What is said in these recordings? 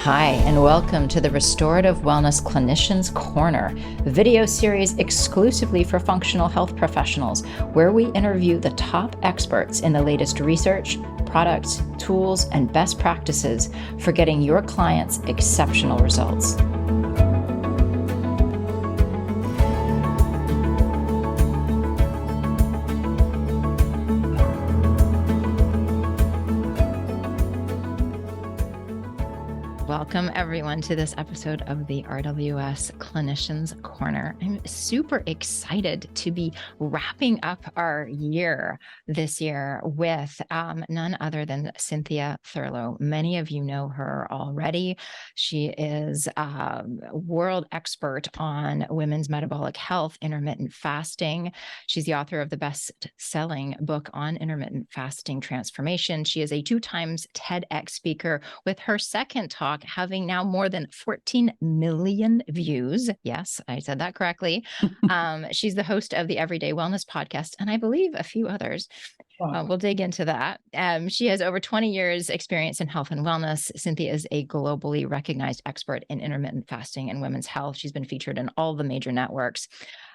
Hi, and welcome to the Restorative Wellness Clinicians Corner, a video series exclusively for functional health professionals, where we interview the top experts in the latest research, products, tools, and best practices for getting your clients exceptional results. Welcome, everyone, to this episode of the RWS Clinicians Corner. I'm super excited to be wrapping up our year this year with none other than Cynthia Thurlow. Many of you know her already. She is a world expert on women's metabolic health, intermittent fasting. She's the author of the best-selling book on intermittent fasting transformation. She is a 2 times TEDx speaker, with her second talk having now more than 14 million views. Yes, I said that correctly. She's the host of the Everyday Wellness podcast, and I believe a few others. We'll dig into that. She has over 20 years experience in health and wellness. Cynthia is a globally recognized expert in intermittent fasting and women's health. She's been featured in all the major networks.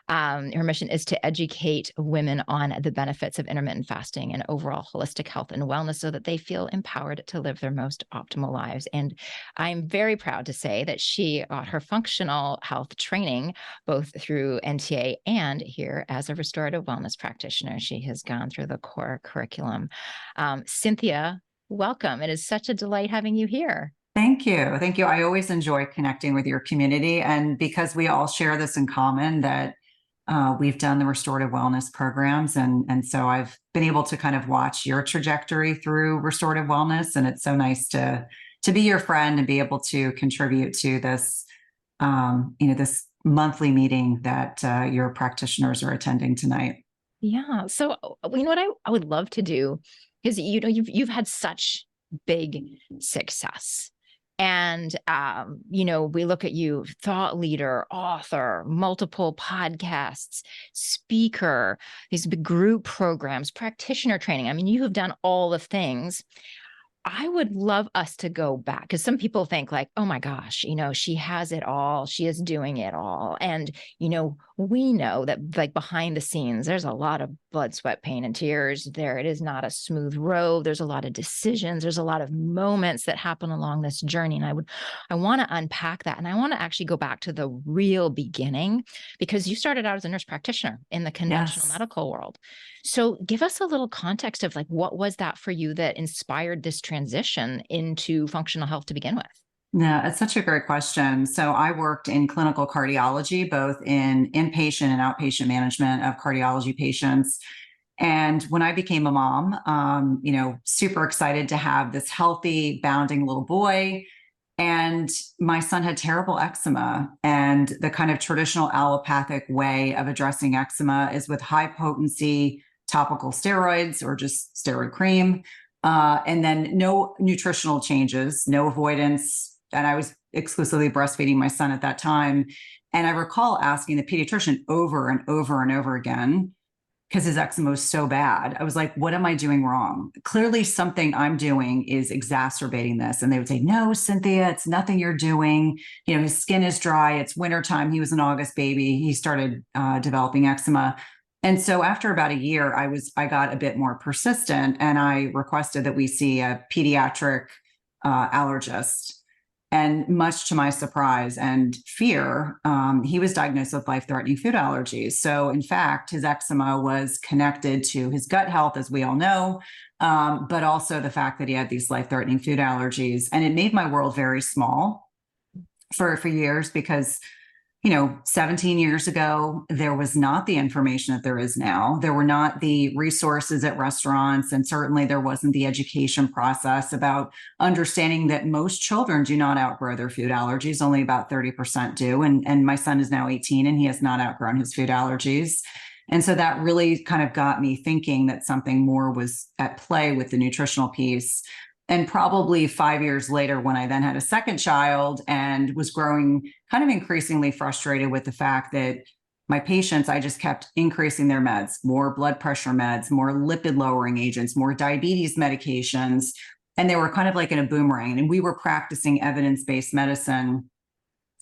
Her mission is to educate women on the benefits of intermittent fasting and overall holistic health and wellness so that they feel empowered to live their most optimal lives. And I'm very proud to say that she got her functional health training both through NTA and here as a restorative wellness practitioner. She has gone through the core curriculum. Cynthia, welcome. It is such a delight having you here. Thank you. Thank you. I always enjoy connecting with your community. And because we all share this in common, that we've done the restorative wellness programs. And so I've been able to kind of watch your trajectory through restorative wellness. And it's so nice to be your friend and be able to contribute to this, this monthly meeting that your practitioners are attending tonight. Yeah. So, you know what I would love to do is, you've had such big success. And, we look at you, thought leader, author, multiple podcasts, speaker, these big group programs, practitioner training. I mean, you have done all the things. I would love us to go back, because some people think like, oh my gosh, she has it all. She is doing it all. And, we know that like behind the scenes, there's a lot of blood, sweat, pain, and tears there. It is not a smooth road. There's a lot of decisions. There's a lot of moments that happen along this journey. And I want to unpack that. And I want to actually go back to the real beginning, because you started out as a nurse practitioner in the conventional medical world. So give us a little context of like, what was that for you that inspired this transition into functional health to begin with? Yeah, it's such a great question. So I worked in clinical cardiology, both in inpatient and outpatient management of cardiology patients. And when I became a mom, super excited to have this healthy, bounding little boy. And my son had terrible eczema. And the kind of traditional allopathic way of addressing eczema is with high potency topical steroids or just steroid cream. And then no nutritional changes, no avoidance. And I was exclusively breastfeeding my son at that time. And I recall asking the pediatrician over and over and over again, because his eczema was so bad. I was like, what am I doing wrong? Clearly something I'm doing is exacerbating this. And they would say, no, Cynthia, it's nothing you're doing. His skin is dry. It's wintertime. He was an August baby. He started developing eczema. And so after about a year, I got a bit more persistent, and I requested that we see a pediatric allergist. And much to my surprise and fear, he was diagnosed with life-threatening food allergies. So in fact, his eczema was connected to his gut health, as we all know, but also the fact that he had these life-threatening food allergies. And it made my world very small for years, because 17 years ago, there was not the information that there is now. There were not the resources at restaurants, and certainly there wasn't the education process about understanding that most children do not outgrow their food allergies. Only about 30% do. And my son is now 18 and he has not outgrown his food allergies. And so that really kind of got me thinking that something more was at play with the nutritional piece. And probably 5 years later, when I then had a second child and was growing kind of increasingly frustrated with the fact that my patients, I just kept increasing their meds, more blood pressure meds, more lipid lowering agents, more diabetes medications. and they were kind of like in a boomerang, and we were practicing evidence-based medicine.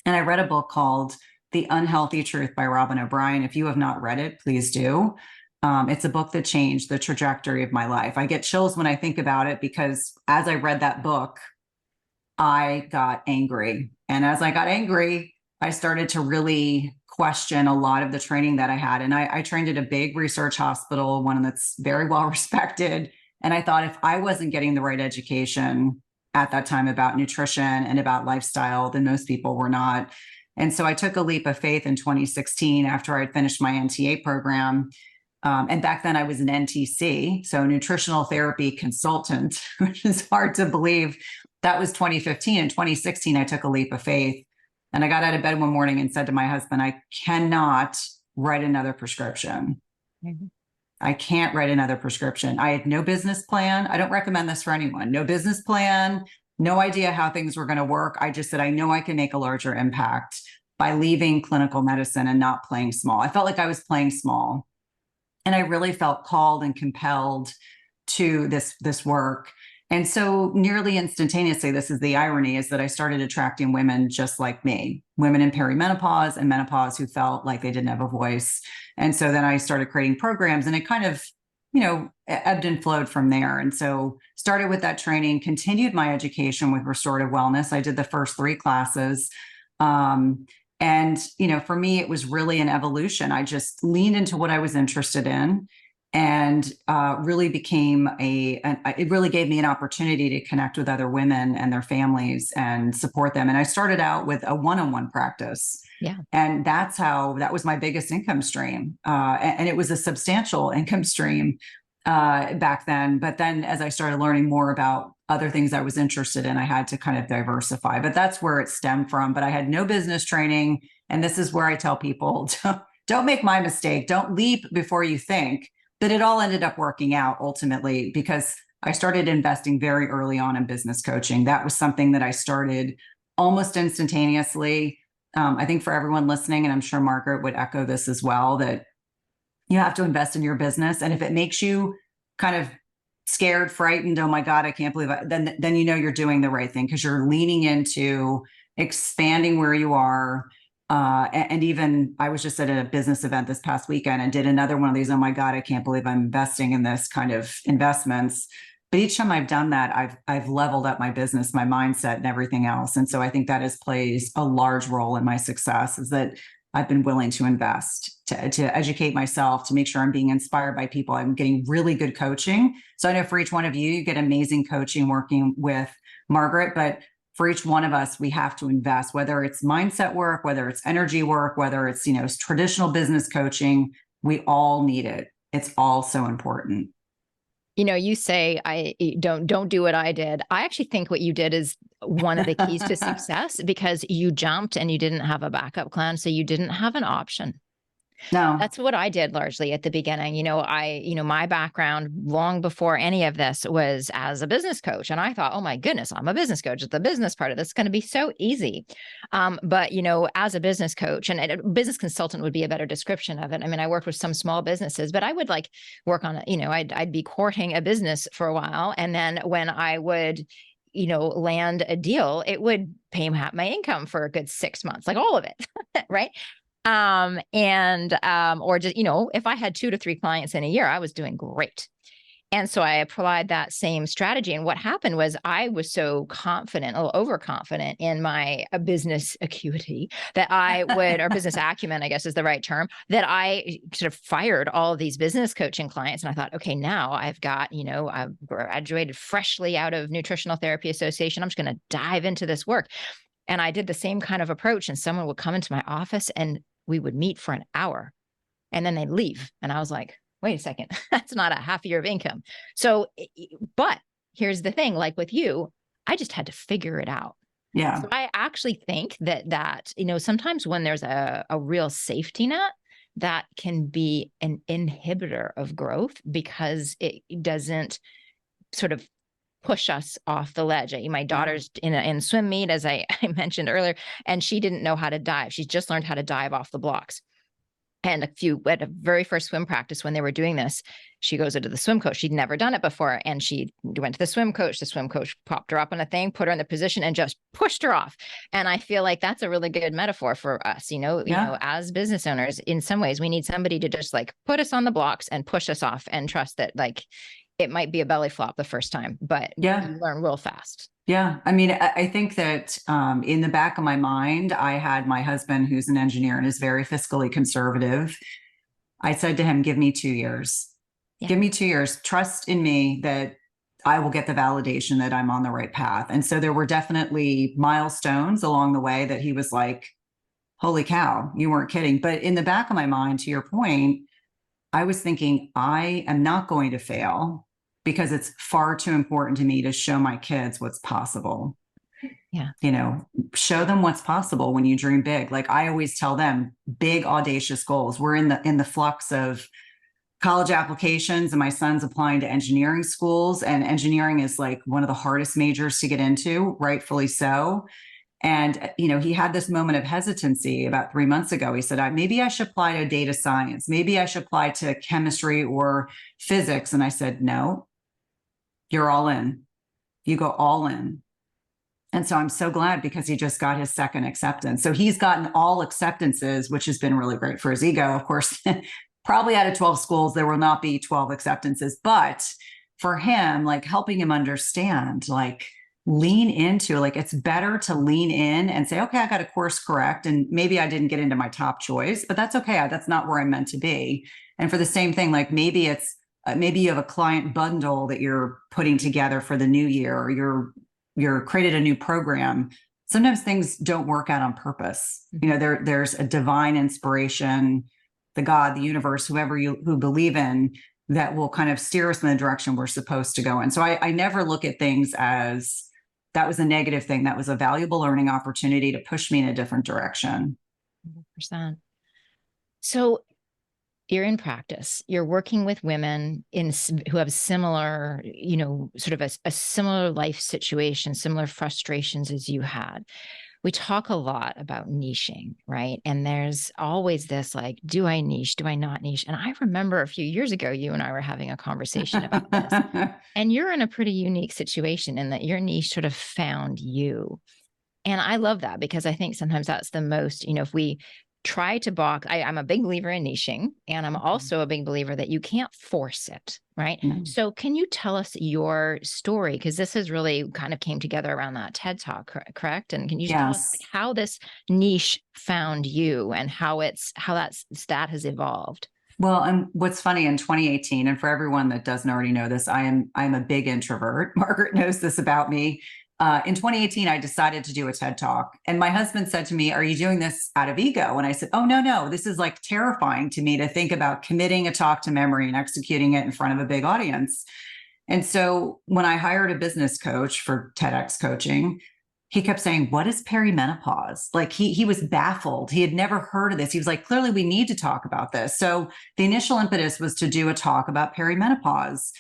And I read a book called The Unhealthy Truth by Robin O'Brien. If you have not read it, please do. It's a book that changed the trajectory of my life. I get chills when I think about it, because as I read that book, I got angry. And as I got angry, I started to really question a lot of the training that I had. And I trained at a big research hospital, one that's very well respected. And I thought, if I wasn't getting the right education at that time about nutrition and about lifestyle, then most people were not. And so I took a leap of faith in 2016 after I'd finished my NTA program. And back then I was an NTC, so nutritional therapy consultant, which is hard to believe. That was 2015. In 2016, I took a leap of faith, and I got out of bed one morning and said to my husband, I cannot write another prescription. Mm-hmm. I can't write another prescription. I had no business plan. I don't recommend this for anyone. No business plan, no idea how things were going to work. I just said, I know I can make a larger impact by leaving clinical medicine and not playing small. I felt like I was playing small. And I really felt called and compelled to this work. And so nearly instantaneously, this is the irony, is that I started attracting women just like me, women in perimenopause and menopause who felt like they didn't have a voice. And so then I started creating programs, and it kind of, ebbed and flowed from there. And so started with that training, continued my education with restorative wellness. I did the first 3 classes. And, for me, it was really an evolution. I just leaned into what I was interested in, and really became it really gave me an opportunity to connect with other women and their families and support them. And I started out with a one-on-one practice. Yeah. And that was my biggest income stream. And it was a substantial income stream back then. But then as I started learning more about other things I was interested in, I had to kind of diversify. But that's where it stemmed from. But I had no business training. And this is where I tell people, don't make my mistake. Don't leap before you think. But it all ended up working out ultimately, because I started investing very early on in business coaching. That was something that I started almost instantaneously. I think for everyone listening, and I'm sure Margaret would echo this as well, that you have to invest in your business. And if it makes you kind of scared, frightened, oh my God, I can't believe it, then you're doing the right thing, because you're leaning into expanding where you are. And even I was just at a business event this past weekend and did another one of these, oh my God, I can't believe I'm investing in this kind of investments. But each time I've done that, I've leveled up my business, my mindset, and everything else. And so I think that plays a large role in my success, is that I've been willing to invest, to educate myself, to make sure I'm being inspired by people. I'm getting really good coaching. So I know for each one of you, you get amazing coaching working with Margaret, but for each one of us, we have to invest, whether it's mindset work, whether it's energy work, whether it's, traditional business coaching. We all need it. It's all so important. You say I don't do what I did. I actually think what you did is one of the keys to success, because you jumped and you didn't have a backup plan. So you didn't have an option. No, that's what I did largely at the beginning. My background long before any of this was as a business coach. And I thought, oh my goodness, I'm a business coach. The business part of this is going to be so easy. But as a business coach, and a business consultant would be a better description of it. I mean, I worked with some small businesses, but I would work on I'd be courting a business for a while. And then when I would land a deal, it would pay my income for a good 6 months, like all of it. Right. Or just, if I had 2 to 3 clients in a year, I was doing great. And so I applied that same strategy. And what happened was I was so confident, a little overconfident in my business acuity that or business acumen, I guess is the right term, that I sort of fired all of these business coaching clients. And I thought, okay, now I've got, I've graduated freshly out of Nutritional Therapy Association. I'm just going to dive into this work. And I did the same kind of approach, and someone would come into my office and we would meet for an hour and then they'd leave. And I was like, wait a second, that's not a half year of income. So, but here's the thing, like with you, I just had to figure it out. Yeah. So I actually think that, sometimes when there's a real safety net, that can be an inhibitor of growth, because it doesn't sort of push us off the ledge. My daughter's in swim meet, as I mentioned earlier, and she didn't know how to dive. She's just learned how to dive off the blocks. And at a very first swim practice when they were doing this, she goes into the swim coach. She'd never done it before. And she went to the swim coach. The swim coach popped her up on a thing, put her in the position and just pushed her off. And I feel like that's a really good metaphor for us, as business owners. In some ways, we need somebody to just like put us on the blocks and push us off and trust that like it might be a belly flop the first time, but you learn real fast. Yeah. I mean, I think that in the back of my mind, I had my husband, who's an engineer and is very fiscally conservative. I said to him, give me 2 years. Yeah. Give me 2 years. Trust in me that I will get the validation that I'm on the right path. And so there were definitely milestones along the way that he was like, holy cow, you weren't kidding. But in the back of my mind, to your point, I was thinking, I am not going to fail, because it's far too important to me to show my kids what's possible. Yeah. Show them what's possible when you dream big. Like I always tell them, big, audacious goals. We're in the flux of college applications, and my son's applying to engineering schools, and engineering is like one of the hardest majors to get into, rightfully so. And, he had this moment of hesitancy about 3 months ago. He said, maybe I should apply to data science. Maybe I should apply to chemistry or physics. And I said, no, you're all in. You go all in. And so I'm so glad, because he just got his second acceptance. So he's gotten all acceptances, which has been really great for his ego. Of course, probably out of 12 schools, there will not be 12 acceptances. But for him, like helping him understand, like lean into, like it's better to lean in and say, okay, I got a course correct. And maybe I didn't get into my top choice, but that's okay. That's not where I'm meant to be. And for the same thing, like maybe you have a client bundle that you're putting together for the new year, or you're created a new program. Sometimes things don't work out on purpose. There's a divine inspiration, the God, the universe, who believe in, that will kind of steer us in the direction we're supposed to go in. So I never look at things as that was a negative thing. That was a valuable learning opportunity to push me in a different direction. 100%. So you're in practice, you're working with women who have similar, sort of a similar life situation, similar frustrations as you had. We talk a lot about niching, right? And there's always this like, do I niche? Do I not niche? And I remember a few years ago, you and I were having a conversation about this. And you're in a pretty unique situation in that your niche sort of found you. And I love that, because I think sometimes that's the most, if we try to balk. I'm a big believer in niching, and I'm also a big believer that you can't force it, right? So can you tell us your story? Because this has really kind of came together around that TED Talk, correct? And can you tell us like, how this niche found you and how that has evolved? Well, and what's funny, in 2018, and for everyone that doesn't already know this, I'm a big introvert. Margaret knows this about me. In 2018, I decided to do a TED Talk, and my husband said to me, are you doing this out of ego? And I said, oh, no, this is like terrifying to me to think about committing a talk to memory and executing it in front of a big audience. And so when I hired a business coach for TEDx coaching, he kept saying, what is perimenopause? Like he was baffled. He had never heard of this. He was like, clearly we need to talk about this. So the initial impetus was to do a talk about perimenopause.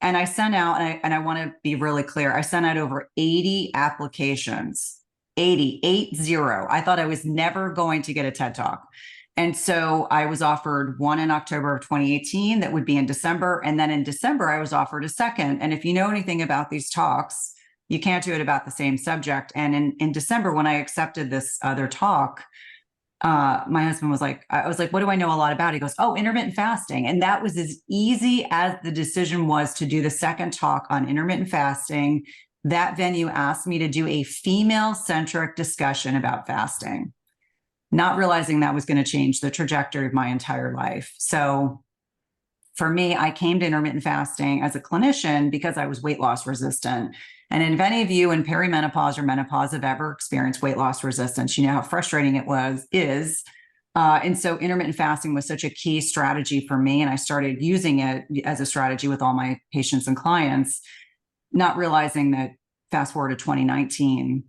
And I sent out, and I want to be really clear, I sent out over 80 applications, 80. I thought I was never going to get a TED Talk. And so I was offered one in October of 2018 that would be in December. And then in December, I was offered a second. And if you know anything about these talks, you can't do it about the same subject. And in December, when I accepted this other talk, my husband was like, I was like, what do I know a lot about? He goes, oh, intermittent fasting. And that was as easy as the decision was to do the second talk on intermittent fasting. That venue asked me to do a female-centric discussion about fasting, not realizing that was going to change the trajectory of my entire life. So for me, I came to intermittent fasting as a clinician because I was weight loss resistant. And if any of you in perimenopause or menopause have ever experienced weight loss resistance, you know how frustrating it is. And so intermittent fasting was such a key strategy for me. And I started using it as a strategy with all my patients and clients, not realizing that fast forward to 2019,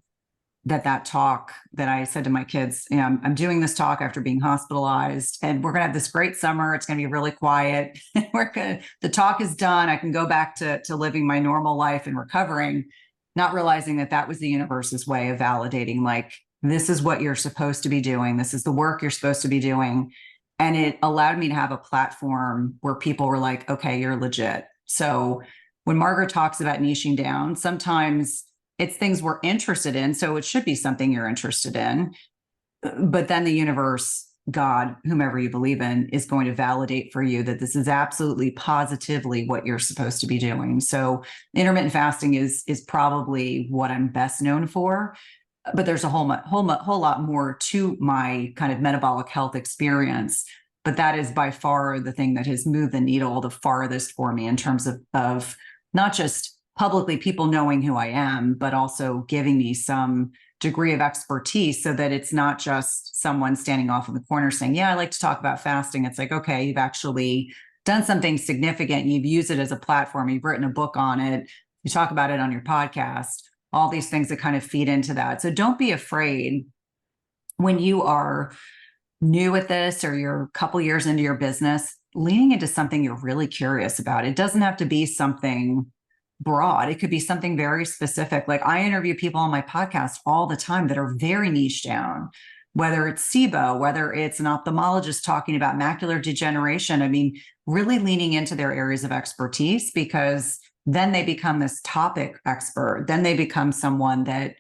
that talk that I said to my kids, I'm doing this talk after being hospitalized, and we're going to have this great summer. It's going to be really quiet. The talk is done. I can go back to living my normal life and recovering, not realizing that was the universe's way of validating, like, this is what you're supposed to be doing. This is the work you're supposed to be doing. And it allowed me to have a platform where people were like, okay, you're legit. So when Margaret talks about niching down, sometimes it's things we're interested in. So it should be something you're interested in. But then the universe, God, whomever you believe in, is going to validate for you that this is absolutely positively what you're supposed to be doing. So intermittent fasting is probably what I'm best known for. But there's a whole lot more to my kind of metabolic health experience. But that is by far the thing that has moved the needle the farthest for me in terms of not just publicly people knowing who I am, but also giving me some degree of expertise so that it's not just someone standing off in the corner saying, yeah, I like to talk about fasting. It's like, okay, you've actually done something significant. You've used it as a platform. You've written a book on it. You talk about it on your podcast, all these things that kind of feed into that. So don't be afraid when you are new at this or you're a couple years into your business, leaning into something you're really curious about. It doesn't have to be something broad. It could be something very specific. Like I interview people on my podcast all the time that are very niche down, whether it's SIBO, whether it's an ophthalmologist talking about macular degeneration. I mean, really leaning into their areas of expertise, because then they become this topic expert. Then they become someone that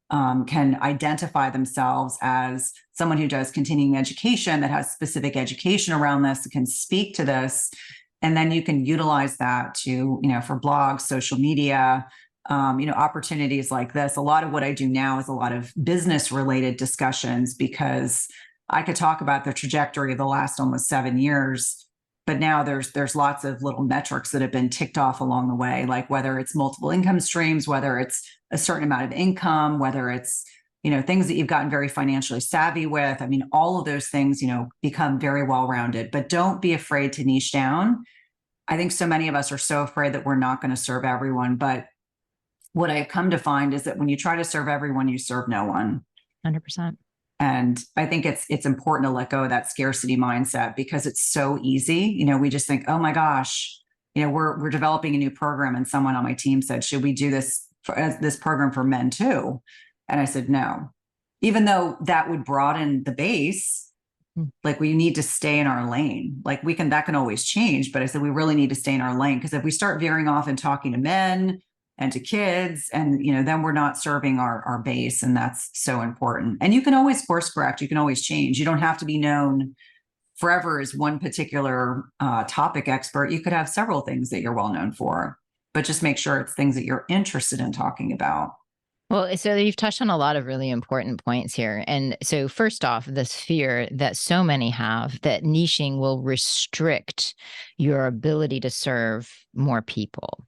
can identify themselves as someone who does continuing education, that has specific education around this, can speak to this. And then you can utilize that to, for blogs, social media, opportunities like this. A lot of what I do now is a lot of business related discussions, because I could talk about the trajectory of the last almost 7 years, but now there's lots of little metrics that have been ticked off along the way, like whether it's multiple income streams, whether it's a certain amount of income, whether it's, things that you've gotten very financially savvy with. I mean, all of those things, become very well-rounded, but don't be afraid to niche down. I think so many of us are so afraid that we're not going to serve everyone. But what I've come to find is that when you try to serve everyone, you serve no one. 100%. And I think it's important to let go of that scarcity mindset, because it's so easy. We just think, oh my gosh, we're developing a new program, and someone on my team said, should we do this program for men too? And I said, no, even though that would broaden the base. Like we need to stay in our lane. Like that can always change. But I said, we really need to stay in our lane, because if we start veering off and talking to men and to kids, and, then we're not serving our base. And that's so important. And you can always course correct. You can always change. You don't have to be known forever as one particular topic expert. You could have several things that you're well known for, but just make sure it's things that you're interested in talking about. Well, so you've touched on a lot of really important points here. And so first off, this fear that so many have that niching will restrict your ability to serve more people.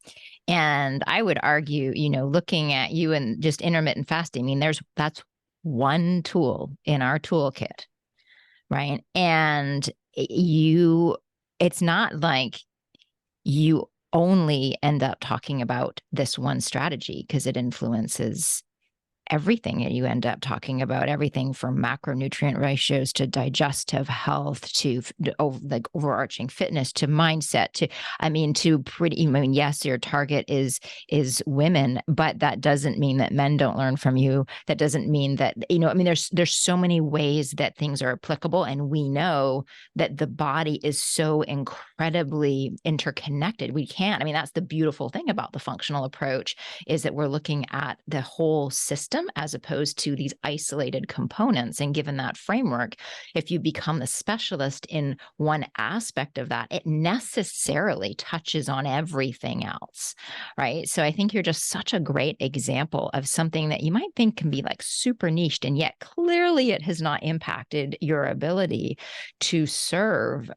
And I would argue, looking at you and just intermittent fasting, I mean, that's one tool in our toolkit, right? And it's not like you only end up talking about this one strategy, because it influences everything. You end up talking about everything from macronutrient ratios to digestive health to like overarching fitness to mindset yes, your target is women, but that doesn't mean that men don't learn from you. That doesn't mean that, there's so many ways that things are applicable. And we know that the body is so incredibly interconnected. That's the beautiful thing about the functional approach, is that we're looking at the whole system as opposed to these isolated components. And given that framework, if you become the specialist in one aspect of that, it necessarily touches on everything else, right? So I think you're just such a great example of something that you might think can be like super niched, and yet clearly it has not impacted your ability to serve,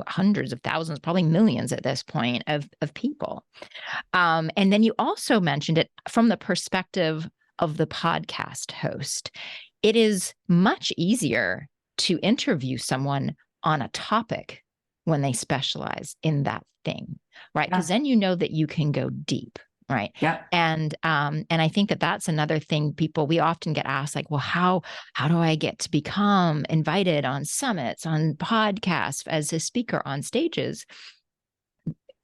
hundreds of thousands, probably millions at this point of people. And then you also mentioned it from the perspective of the podcast host. It is much easier to interview someone on a topic when they specialize in that thing, right? Because then you know that you can go deep, right? Yeah. And I think that that's another thing we often get asked, like, well, how do I get to become invited on summits, on podcasts, as a speaker on stages?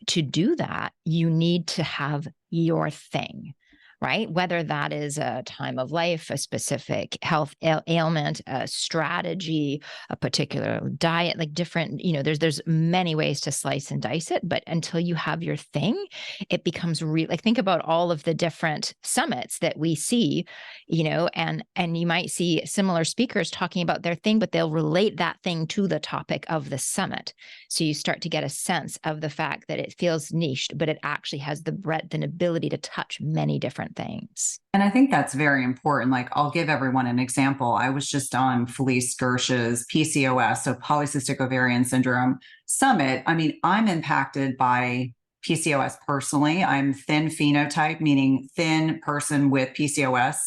To do that, you need to have your thing, right? Whether that is a time of life, a specific health ailment, a strategy, a particular diet, like different, there's many ways to slice and dice it. But until you have your thing, it becomes real. Like think about all of the different summits that we see, and you might see similar speakers talking about their thing, but they'll relate that thing to the topic of the summit. So you start to get a sense of the fact that it feels niched, but it actually has the breadth and ability to touch many different things. And I think that's very important. Like, I'll give everyone an example. I was just on Felice Gersh's PCOS, so polycystic ovarian syndrome summit. I mean, I'm impacted by PCOS personally. I'm thin phenotype, meaning thin person with PCOS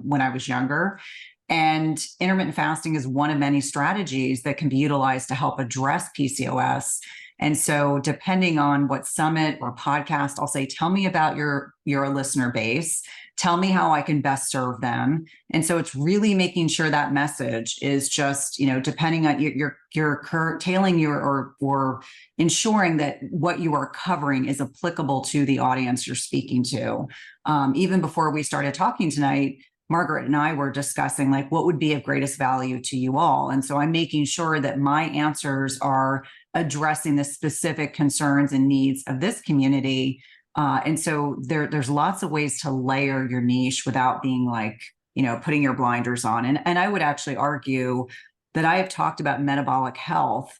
when I was younger. And intermittent fasting is one of many strategies that can be utilized to help address PCOS. And so depending on what summit or podcast, I'll say, tell me about your listener base. Tell me how I can best serve them. And so it's really making sure that message is just, depending on your curtailing or ensuring that what you are covering is applicable to the audience you're speaking to. Even before we started talking tonight, Margaret and I were discussing like what would be of greatest value to you all. And so I'm making sure that my answers are addressing the specific concerns and needs of this community. And so there's lots of ways to layer your niche without being like, putting your blinders on. And I would actually argue that I have talked about metabolic health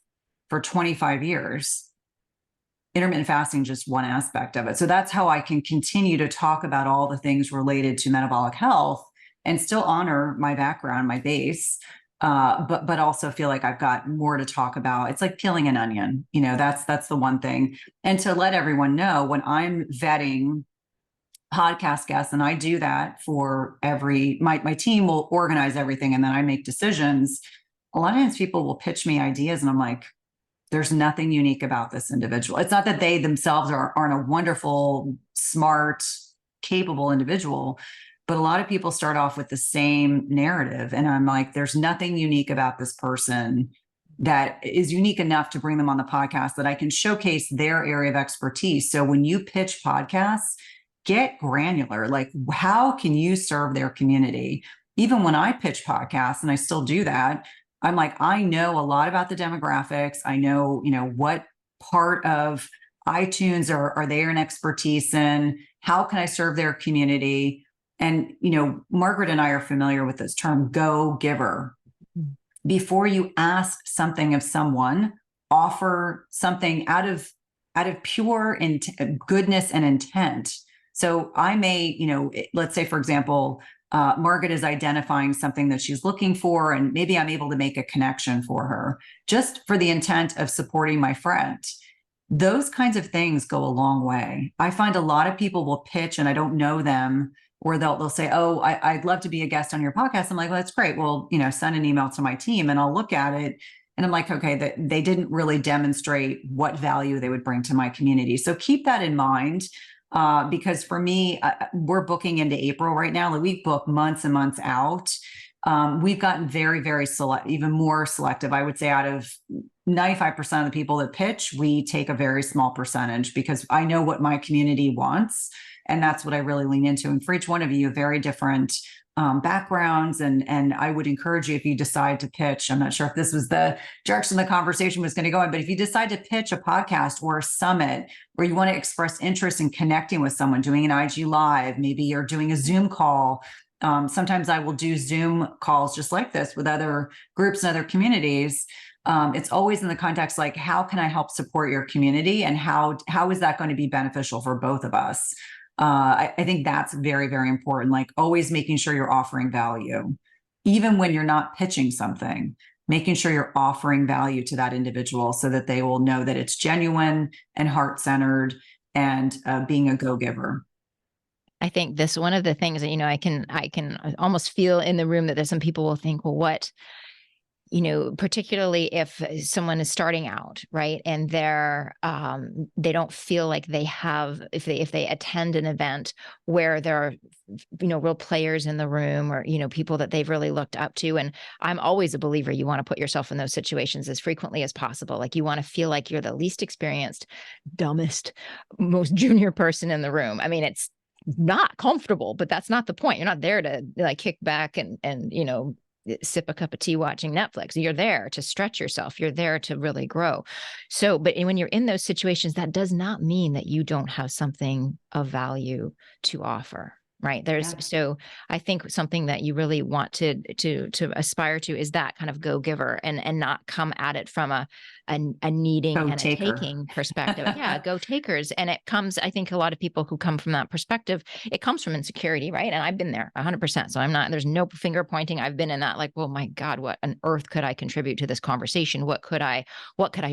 for 25 years. Intermittent fasting, just one aspect of it. So that's how I can continue to talk about all the things related to metabolic health and still honor my background, my base, but also feel like I've got more to talk about. It's like peeling an onion, that's the one thing. And to let everyone know, when I'm vetting podcast guests, and I do that for my team will organize everything and then I make decisions. A lot of times people will pitch me ideas and I'm like, there's nothing unique about this individual. It's not that they themselves aren't a wonderful, smart, capable individual, but a lot of people start off with the same narrative. And I'm like, there's nothing unique about this person that is unique enough to bring them on the podcast that I can showcase their area of expertise. So when you pitch podcasts, get granular. Like, how can you serve their community? Even when I pitch podcasts, and I still do that, I'm like, I know a lot about the demographics. I know, what part of iTunes are they an expertise in? How can I serve their community? And, Margaret and I are familiar with this term, go giver. Before you ask something of someone, offer something out of pure goodness and intent. So I may, let's say, for example, Margaret is identifying something that she's looking for, and maybe I'm able to make a connection for her just for the intent of supporting my friend. Those kinds of things go a long way. I find a lot of people will pitch and I don't know them, or they'll say, oh, I'd love to be a guest on your podcast. I'm like, well, that's great. Well, send an email to my team and I'll look at it. And I'm like, okay, they didn't really demonstrate what value they would bring to my community. So keep that in mind. Because for me, we're booking into April right now. Like, we book months and months out. We've gotten very, very even more selective. I would say out of 95% of the people that pitch, we take a very small percentage because I know what my community wants. And that's what I really lean into. And for each one of you, very different backgrounds. And I would encourage you, if you decide to pitch, I'm not sure if this was the direction the conversation was going to go in, but if you decide to pitch a podcast or a summit where you want to express interest in connecting with someone, doing an IG Live, maybe you're doing a Zoom call. Sometimes I will do Zoom calls just like this with other groups and other communities. It's always in the context, like, how can I help support your community? And how is that going to be beneficial for both of us? I think that's very, very important. Like, always making sure you're offering value, even when you're not pitching something, making sure you're offering value to that individual so that they will know that it's genuine and heart-centered and being a go-giver. I think this, one of the things that, I can almost feel in the room that there's some people will think, well, what, particularly if someone is starting out, right, and they don't feel like they have, if they attend an event where there are, real players in the room, or, people that they've really looked up to. And I'm always a believer, you want to put yourself in those situations as frequently as possible. Like, you want to feel like you're the least experienced, dumbest, most junior person in the room. I mean, it's not comfortable, but that's not the point. You're not there to like kick back and, sip a cup of tea watching Netflix. You're there to stretch yourself. You're there to really grow. So, but when you're in those situations, that does not mean that you don't have something of value to offer. Right. So I think something that you really want to aspire to is that kind of go-giver and not come at it from a needing and a taking perspective. Yeah. Go takers. And it comes, I think a lot of people who come from that perspective, it comes from insecurity. Right. And I've been there 100%. So there's no finger pointing. I've been in that, like, well, my God, what on earth could I contribute to this conversation? What could I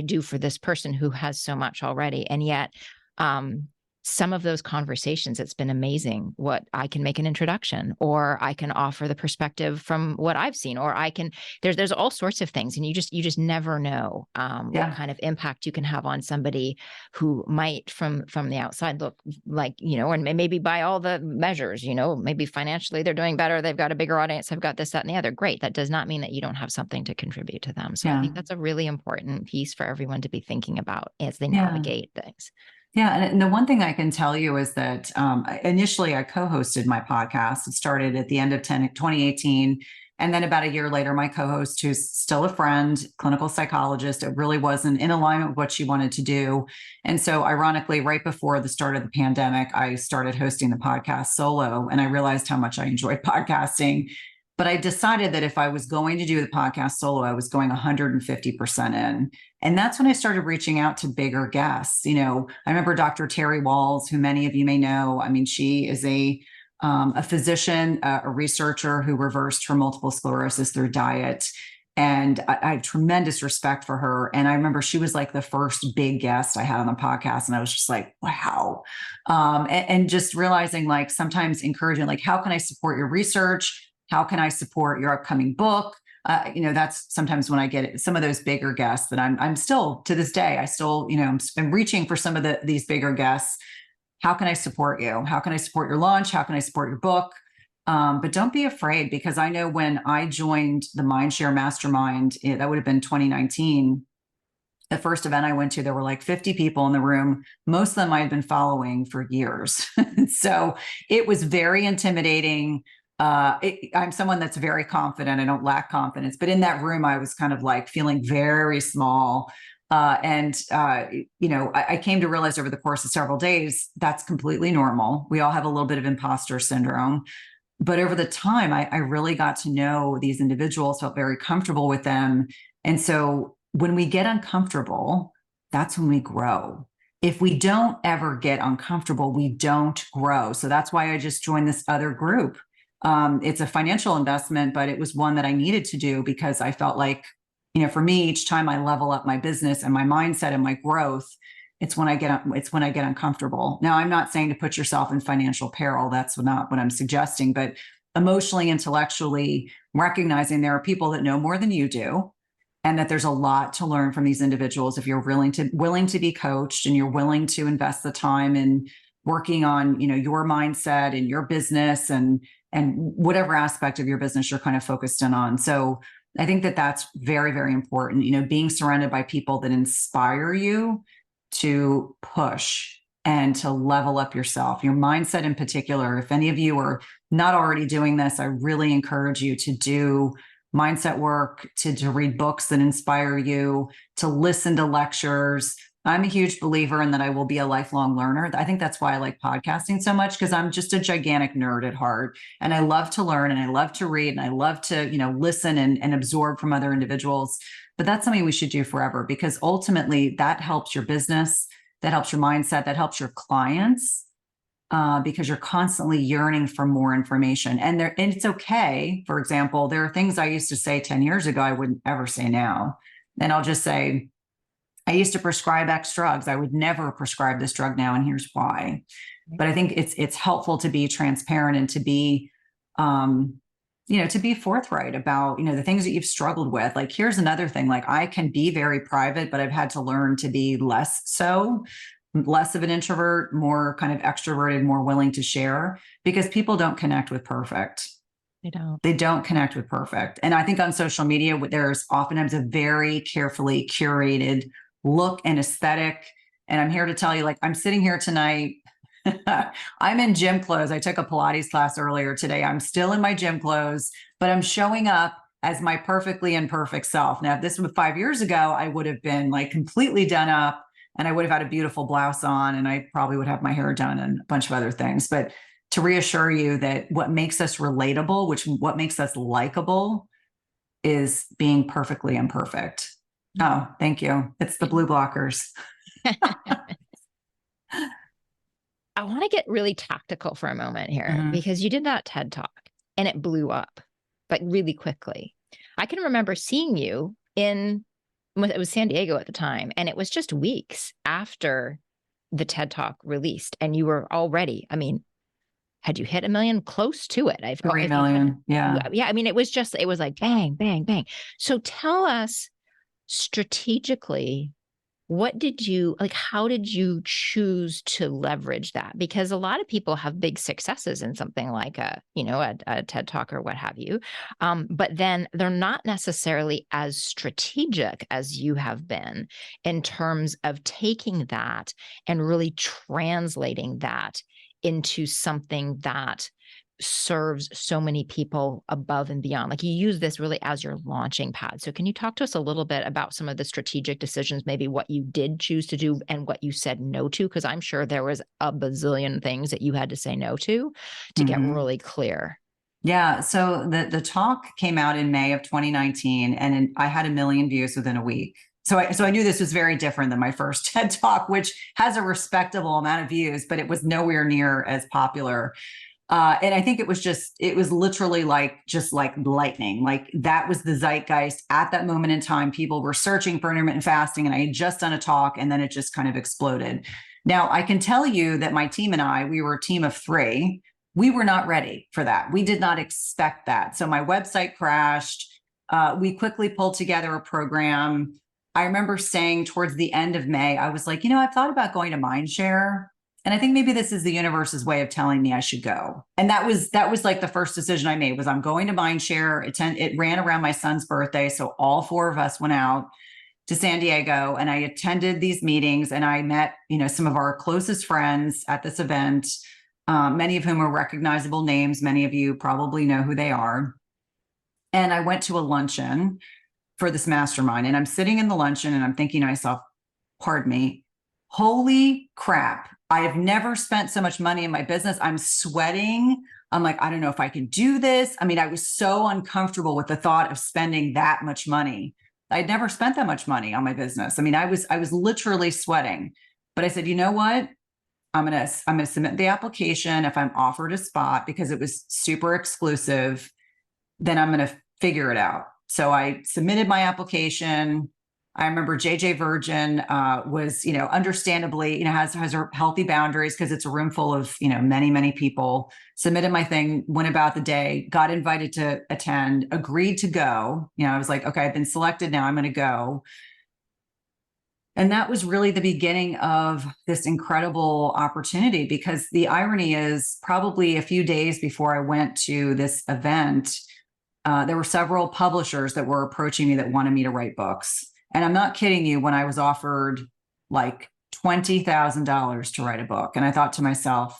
do for this person who has so much already? And yet, some of those conversations, it's been amazing what I can make an introduction, or I can offer the perspective from what I've seen, or there's all sorts of things. And you just never know what kind of impact you can have on somebody who might from the outside look like, and maybe by all the measures, maybe financially they're doing better. They've got a bigger audience. They've got this, that, and the other. Great. That does not mean that you don't have something to contribute to them. So I think that's a really important piece for everyone to be thinking about as they navigate things. Yeah. And the one thing I can tell you is that initially I co-hosted my podcast. It started at the end of 2018. And then about a year later, my co-host, who's still a friend, clinical psychologist, it really wasn't in alignment with what she wanted to do. And so ironically, right before the start of the pandemic, I started hosting the podcast solo. And I realized how much I enjoyed podcasting. But I decided that if I was going to do the podcast solo, I was going 150% in. And that's when I started reaching out to bigger guests. I remember Dr. Terry Walls, who many of you may know. I mean, she is a physician, a researcher who reversed her multiple sclerosis through diet. And I had tremendous respect for her. And I remember she was like the first big guest I had on the podcast. And I was just like, wow. And just realizing, like, sometimes encouraging, like, how can I support your research? How can I support your upcoming book? That's sometimes when I get some of those bigger guests that I'm still, to this day, I still, I'm reaching for some of these bigger guests. How can I support you? How can I support your launch? How can I support your book? But don't be afraid, because I know when I joined the Mindshare Mastermind, that would have been 2019. The first event I went to, there were like 50 people in the room. Most of them I had been following for years. So it was very intimidating. I'm someone that's very confident. I don't lack confidence, but in that room, I was kind of like feeling very small. I came to realize over the course of several days, that's completely normal. We all have a little bit of imposter syndrome. But over the time, I really got to know these individuals, felt very comfortable with them. And so when we get uncomfortable, that's when we grow. If we don't ever get uncomfortable, we don't grow. So that's why I just joined this other group. It's a financial investment, but it was one that I needed to do because I felt like, for me, each time I level up my business and my mindset and my growth, it's when I get uncomfortable. Now, I'm not saying to put yourself in financial peril. That's not what I'm suggesting, but emotionally, intellectually, recognizing there are people that know more than you do, and that there's a lot to learn from these individuals. If you're willing to be coached, and you're willing to invest the time in working on, your mindset and your business and whatever aspect of your business you're kind of focused in on. So I think that that's very, very important, being surrounded by people that inspire you to push and to level up yourself, your mindset in particular. If any of you are not already doing this, I really encourage you to do mindset work, to read books that inspire you, to listen to lectures. I'm a huge believer in that I will be a lifelong learner. I think that's why I like podcasting so much, because I'm just a gigantic nerd at heart. And I love to learn, and I love to read, and I love to, listen and absorb from other individuals. But that's something we should do forever, because ultimately that helps your business, that helps your mindset, that helps your clients, because you're constantly yearning for more information. And it's okay. For example, there are things I used to say 10 years ago I wouldn't ever say now. And I'll just say, I used to prescribe X drugs. I would never prescribe this drug now, and here's why. But I think it's helpful to be transparent and to be, to be forthright about, the things that you've struggled with. Like, here's another thing. Like, I can be very private, but I've had to learn to be less of an introvert, more kind of extroverted, more willing to share, because people don't connect with perfect. They don't connect with perfect. And I think on social media, there's oftentimes a very carefully curated look and aesthetic. And I'm here to tell you, like, I'm sitting here tonight I'm in gym clothes. I took a Pilates class earlier today. I'm still in my gym clothes, but I'm showing up as my perfectly imperfect self. Now, if this was 5 years ago, I would have been like completely done up and I would have had a beautiful blouse on and I probably would have my hair done and a bunch of other things. But to reassure you that what makes us relatable, what makes us likable, is being perfectly imperfect. Oh, thank you. It's the blue blockers. I want to get really tactical for a moment here because you did that TED Talk and it blew up, but really quickly. I can remember seeing you it was San Diego at the time, and it was just weeks after the TED Talk released, and you were already, I mean, had you hit 1 million? Close to it. 3 million. Yeah. Yeah. I mean, it was like bang, bang, bang. So tell us strategically, how did you choose to leverage that? Because a lot of people have big successes in something like a TED Talk or what have you. But then they're not necessarily as strategic as you have been in terms of taking that and really translating that into something that serves so many people above and beyond. Like, you use this really as your launching pad. So can you talk to us a little bit about some of the strategic decisions, maybe what you did choose to do and what you said no to? Because I'm sure there was a bazillion things that you had to say no to get really clear. Yeah. So the talk came out in May of 2019 and I had 1 million views within a week. So I knew this was very different than my first TED Talk, which has a respectable amount of views, but it was nowhere near as popular. And I think it was literally just like lightning. Like, that was the zeitgeist at that moment in time. People were searching for intermittent fasting, and I had just done a talk, and then it just kind of exploded. Now, I can tell you that my team and I, we were a team of 3. We were not ready for that. We did not expect that. So my website crashed. We quickly pulled together a program. I remember saying towards the end of May, I was like, I've thought about going to Mindshare. And I think maybe this is the universe's way of telling me I should go. And that was like the first decision I made was I'm going to Mindshare. It ran around my son's birthday. So all 4 of us went out to San Diego and I attended these meetings and I met, some of our closest friends at this event, many of whom are recognizable names. Many of you probably know who they are. And I went to a luncheon for this mastermind, and I'm sitting in the luncheon and I'm thinking to myself, pardon me, holy crap. I have never spent so much money in my business. I'm sweating. I'm like, I don't know if I can do this. I mean, I was so uncomfortable with the thought of spending that much money. I'd never spent that much money on my business. I mean, I was literally sweating, but I said, you know what? I'm going to submit the application. If I'm offered a spot, because it was super exclusive, then I'm going to figure it out. So I submitted my application. I remember JJ Virgin was, understandably, has her healthy boundaries because it's a room full of, many, many people. Submitted my thing, went about the day, got invited to attend, agreed to go. I was like, okay, I've been selected now, I'm going to go. And that was really the beginning of this incredible opportunity, because the irony is probably a few days before I went to this event, there were several publishers that were approaching me that wanted me to write books. And I'm not kidding you, when I was offered like $20,000 to write a book. And I thought to myself,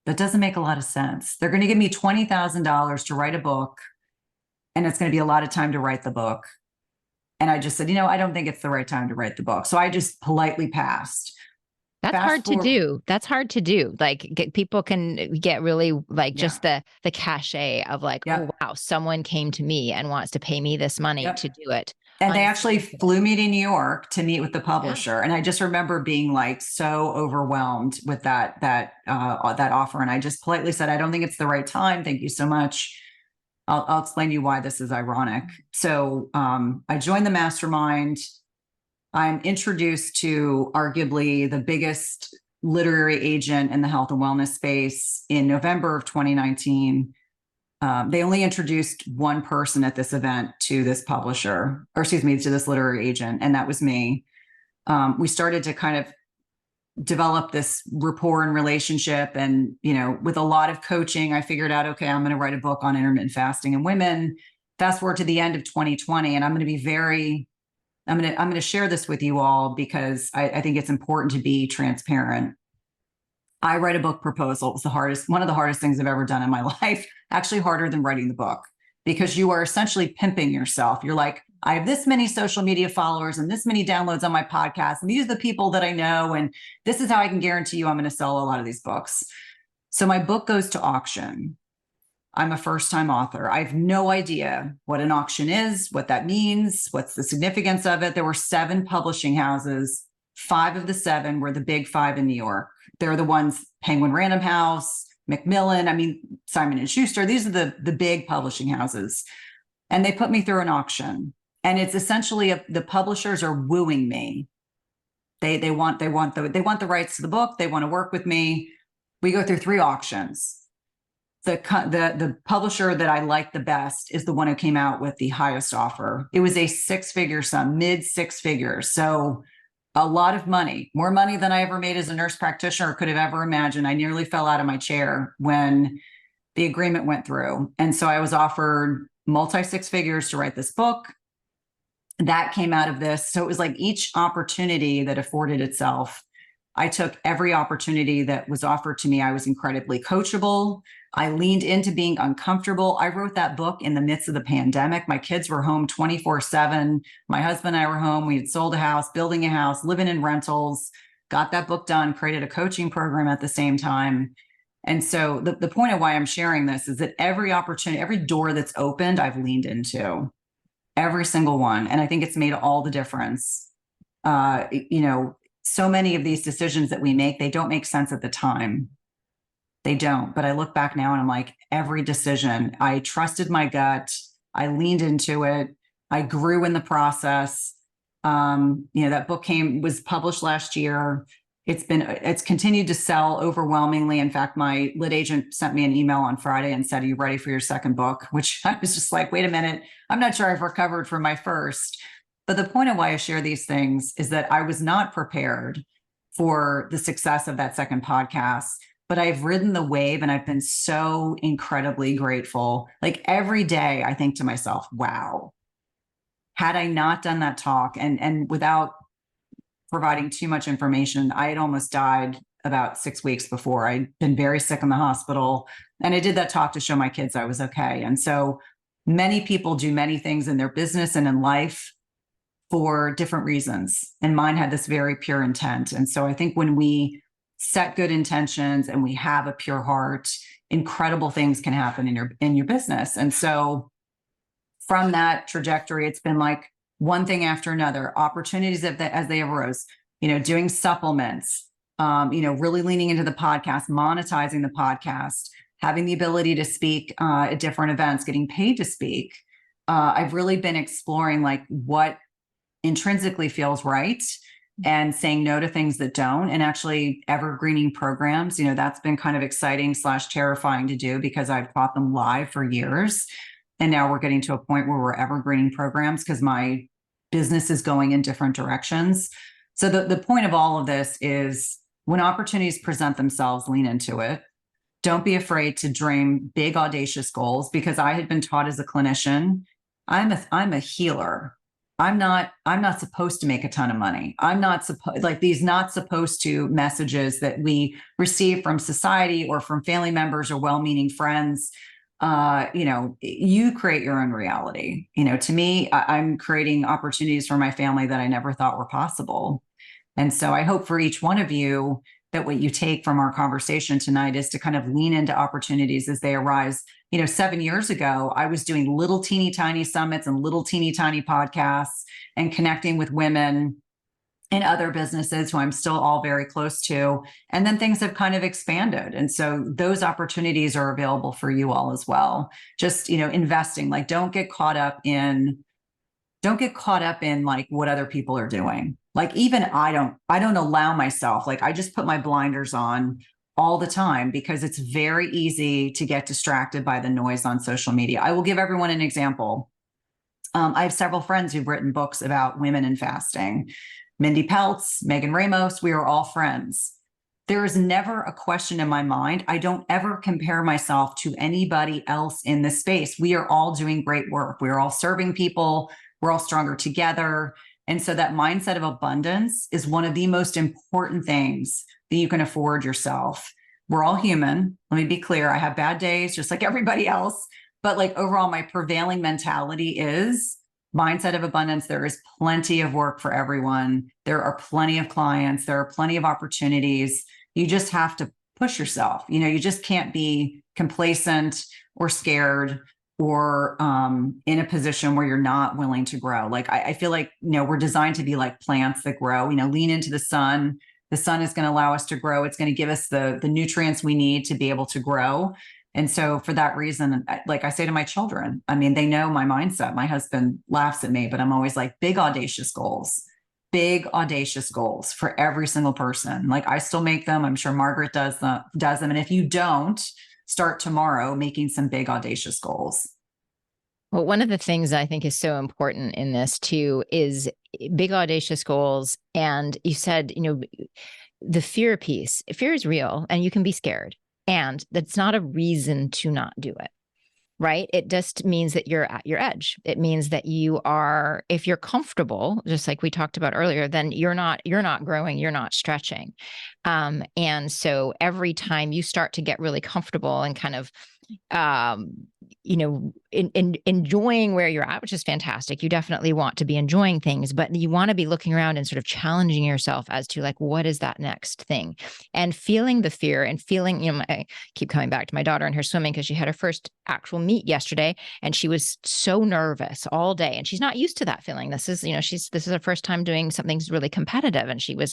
that doesn't make a lot of sense. They're going to give me $20,000 to write a book, and it's going to be a lot of time to write the book. And I just said, I don't think it's the right time to write the book. So I just politely passed. That's hard to do. That's hard to do. Like, people can get really just the cachet of like, oh, wow, someone came to me and wants to pay me this money to do it. And they actually flew me to New York to meet with the publisher. And I just remember being like so overwhelmed with that offer. And I just politely said, I don't think it's the right time. Thank you so much. I'll explain to you why this is ironic. So I joined the mastermind. I'm introduced to arguably the biggest literary agent in the health and wellness space in November of 2019. They only introduced one person at this event to this publisher, to this literary agent, and that was me. We started to kind of develop this rapport and relationship, and with a lot of coaching, I figured out, okay, I'm going to write a book on intermittent fasting in women. Fast forward to the end of 2020, and I'm going to share this with you all because I think it's important to be transparent. I write a book proposal. It was one of the hardest things I've ever done in my life, actually harder than writing the book, because you are essentially pimping yourself. You're like, I have this many social media followers and this many downloads on my podcast, and these are the people that I know, and this is how I can guarantee you I'm going to sell a lot of these books. So my book goes to auction. I'm a first-time author. I have no idea what an auction is, what that means, what's the significance of it. There were 7 publishing houses. 5 of the 7 were the big 5 in New York. They're the ones, Penguin Random House, Macmillan, Simon and Schuster. These are the big publishing houses. And they put me through an auction. And it's essentially the publishers are wooing me. They want the rights to the book. They want to work with me. We go through 3 auctions. The publisher that I like the best is the one who came out with the highest offer. It was a 6-figure sum, mid 6 figures. So a lot of money, more money than I ever made as a nurse practitioner or could have ever imagined. I nearly fell out of my chair when the agreement went through. And so I was offered multi 6 figures to write this book. That came out of this. So it was like each opportunity that afforded itself, I took every opportunity that was offered to me. I was incredibly coachable. I leaned into being uncomfortable. I wrote that book in the midst of the pandemic. My kids were home 24/7. My husband and I were home. We had sold a house, building a house, living in rentals, got that book done, created a coaching program at the same time. And so the point of why I'm sharing this is that every opportunity, every door that's opened, I've leaned into, every single one. And I think it's made all the difference. So many of these decisions that we make, they don't make sense at the time. They don't. But I look back now and I'm like, every decision, I trusted my gut. I leaned into it. I grew in the process. That book was published last year. It's continued to sell overwhelmingly. In fact, my lit agent sent me an email on Friday and said, "Are you ready for your second book?" Which I was just like, wait a minute. I'm not sure I've recovered from my first. But the point of why I share these things is that I was not prepared for the success of that second podcast, but I've ridden the wave and I've been so incredibly grateful. Like every day I think to myself, wow, had I not done that talk and without providing too much information, I had almost died about 6 weeks before. I'd been very sick in the hospital, and I did that talk to show my kids I was okay. And so many people do many things in their business and in life for different reasons. And mine had this very pure intent. And so I think when we set good intentions and we have a pure heart, incredible things can happen in your business. And so from that trajectory, it's been like one thing after another, opportunities as they arose, doing supplements, really leaning into the podcast, monetizing the podcast, having the ability to speak at different events, getting paid to speak. I've really been exploring like what intrinsically feels right and saying no to things that don't, and actually evergreening programs. That's been kind of exciting / terrifying to do because I've taught them live for years. And now we're getting to a point where we're evergreening programs because my business is going in different directions. So the point of all of this is when opportunities present themselves, lean into it. Don't be afraid to dream big, audacious goals, because I had been taught as a clinician, I'm a healer. I'm not supposed to make a ton of money. I'm not supposed, like these not supposed to messages that we receive from society or from family members or well-meaning friends. You create your own reality. To me, I'm creating opportunities for my family that I never thought were possible. And so I hope for each one of you that what you take from our conversation tonight is to kind of lean into opportunities as they arise. 7 years ago, I was doing little teeny tiny summits and little teeny tiny podcasts and connecting with women in other businesses who I'm still all very close to. And then things have kind of expanded. And so those opportunities are available for you all as well. Just, investing, like don't get caught up in like what other people are doing. Like even I don't allow myself, like I just put my blinders on all the time because it's very easy to get distracted by the noise on social media. I will give everyone an example. I have several friends who've written books about women in fasting. Mindy Peltz, Megan Ramos, we are all friends. There is never a question in my mind. I don't ever compare myself to anybody else in this space. We are all doing great work. We're all serving people. We're all stronger together. And so that mindset of abundance is one of the most important things that you can afford yourself. We're all human. Let me be clear. I have bad days just like everybody else. But like overall, my prevailing mentality is mindset of abundance. There is plenty of work for everyone. There are plenty of clients. There are plenty of opportunities. You just have to push yourself. You just can't be complacent or scared or in a position where you're not willing to grow. Like I feel like, we're designed to be like plants that grow, lean into the sun. The sun is going to allow us to grow. It's going to give us the nutrients we need to be able to grow. And so for that reason, like I say to my children, I mean, they know my mindset. My husband laughs at me, but I'm always like, big, audacious goals for every single person. Like I still make them. I'm sure Margaret does them. And if you don't, start tomorrow making some big, audacious goals. Well, one of the things I think is so important in this too is big, audacious goals. And you said, the fear piece. Fear is real and you can be scared. And that's not a reason to not do it, right? It just means that you're at your edge. It means that if you're comfortable, just like we talked about earlier, then you're not growing, you're not stretching. And so every time you start to get really comfortable and kind of, enjoying where you're at, which is fantastic. You definitely want to be enjoying things, but you want to be looking around and sort of challenging yourself as to like, what is that next thing? And feeling the fear and feeling, I keep coming back to my daughter and her swimming because she had her first actual meet yesterday and she was so nervous all day and she's not used to that feeling. This is her first time doing something really competitive. And she was,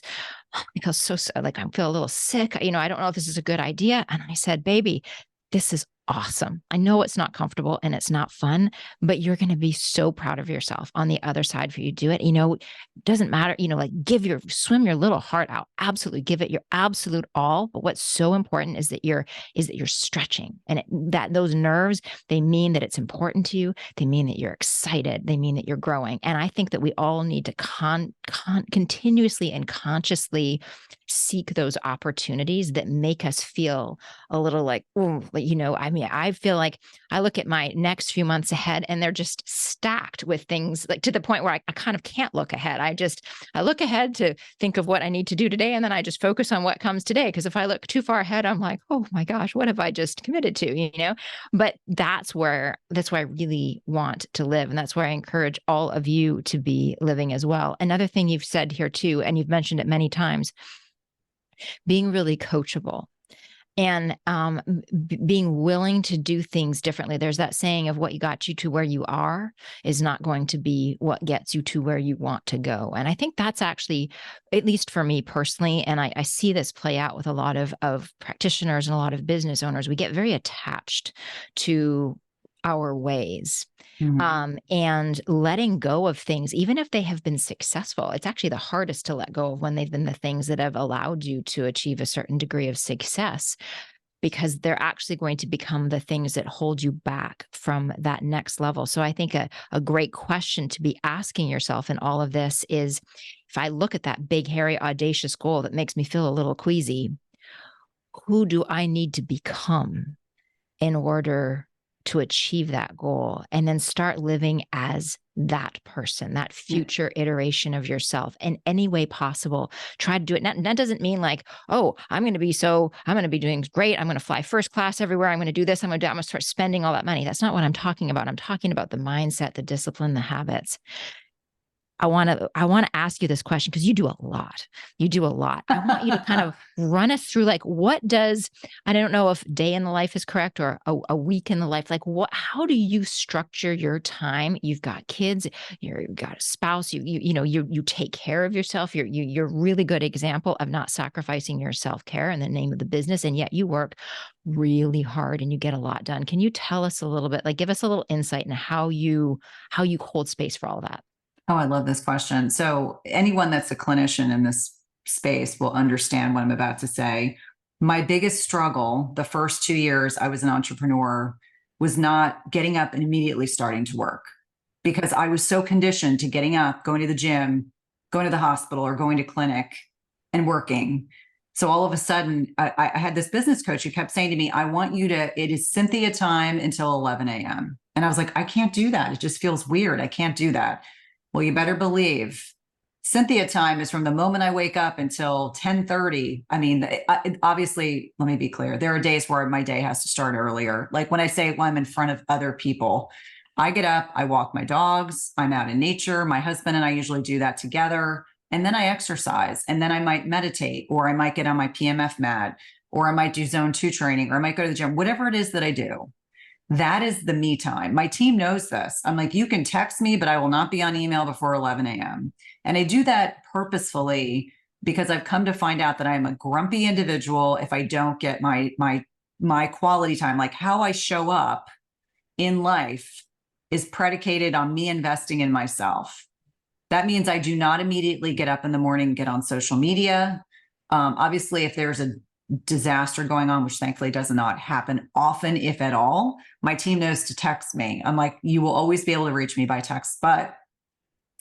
I feel so like I feel a little sick. I don't know if this is a good idea. And I said, baby, this is awesome. I know it's not comfortable and it's not fun, but you're going to be so proud of yourself on the other side for you do it. It doesn't matter, like swim your little heart out. Absolutely. Give it your absolute all. But what's so important is that you're stretching and that those nerves, they mean that it's important to you. They mean that you're excited. They mean that you're growing. And I think that we all need to continuously and consciously seek those opportunities that make us feel a little like, I feel like I look at my next few months ahead and they're just stacked with things like to the point where I kind of can't look ahead. I look ahead to think of what I need to do today. And then I just focus on what comes today. Because if I look too far ahead, I'm like, oh my gosh, what have I just committed to, But that's where I really want to live. And that's where I encourage all of you to be living as well. Another thing you've said here too, and you've mentioned it many times, being really coachable. And being willing to do things differently. There's that saying of what got you to where you are is not going to be what gets you to where you want to go. And I think that's actually, at least for me personally, and I see this play out with a lot of practitioners and a lot of business owners, we get very attached to our ways. Mm-hmm. And letting go of things, even if they have been successful, it's actually the hardest to let go of when they've been the things that have allowed you to achieve a certain degree of success, because they're actually going to become the things that hold you back from that next level. So I think a great question to be asking yourself in all of this is, if I look at that big, hairy, audacious goal that makes me feel a little queasy, who do I need to become in order to achieve that goal? And then start living as that person, that future iteration of yourself in any way possible. Try to do it. That doesn't mean like, oh, I'm going to be doing great. I'm going to fly first class everywhere. I'm going to do this. I'm going to start spending all that money. That's not what I'm talking about. I'm talking about the mindset, the discipline, the habits. I want to ask you this question because you do a lot. I want you to kind of run us through like, I don't know if day in the life is correct or a week in the life. Like how do you structure your time? You've got kids, you've got a spouse, you take care of yourself. You're a really good example of not sacrificing your self-care in the name of the business. And yet you work really hard and you get a lot done. Can you tell us a little bit, like give us a little insight into how you hold space for all of that? Oh, I love this question. So anyone that's a clinician in this space will understand what I'm about to say. My biggest struggle the first 2 years I was an entrepreneur was not getting up and immediately starting to work, because I was so conditioned to getting up, going to the gym, going to the hospital or going to clinic and working. So all of a sudden I had this business coach who kept saying to me, it is Cynthia time until 11 a.m. And I was like, I can't do that. It just feels weird. I can't do that. Well, you better believe Cynthia time is from the moment I wake up until 10:30. I mean, obviously, let me be clear. There are days where my day has to start earlier. Like when I say when I'm in front of other people, I get up, I walk my dogs, I'm out in nature. My husband and I usually do that together. And then I exercise, and then I might meditate, or I might get on my PMF mat, or I might do zone 2 training, or I might go to the gym, whatever it is that I do. That is the me time. My team knows this. I'm like, you can text me, but I will not be on email before 11 a.m. And I do that purposefully because I've come to find out that I'm a grumpy individual if I don't get my quality time. Like how I show up in life is predicated on me investing in myself. That means I do not immediately get up in the morning and get on social media. Obviously, if there's a disaster going on, which thankfully does not happen often, if at all, my team knows to text me. I'm like, you will always be able to reach me by text, but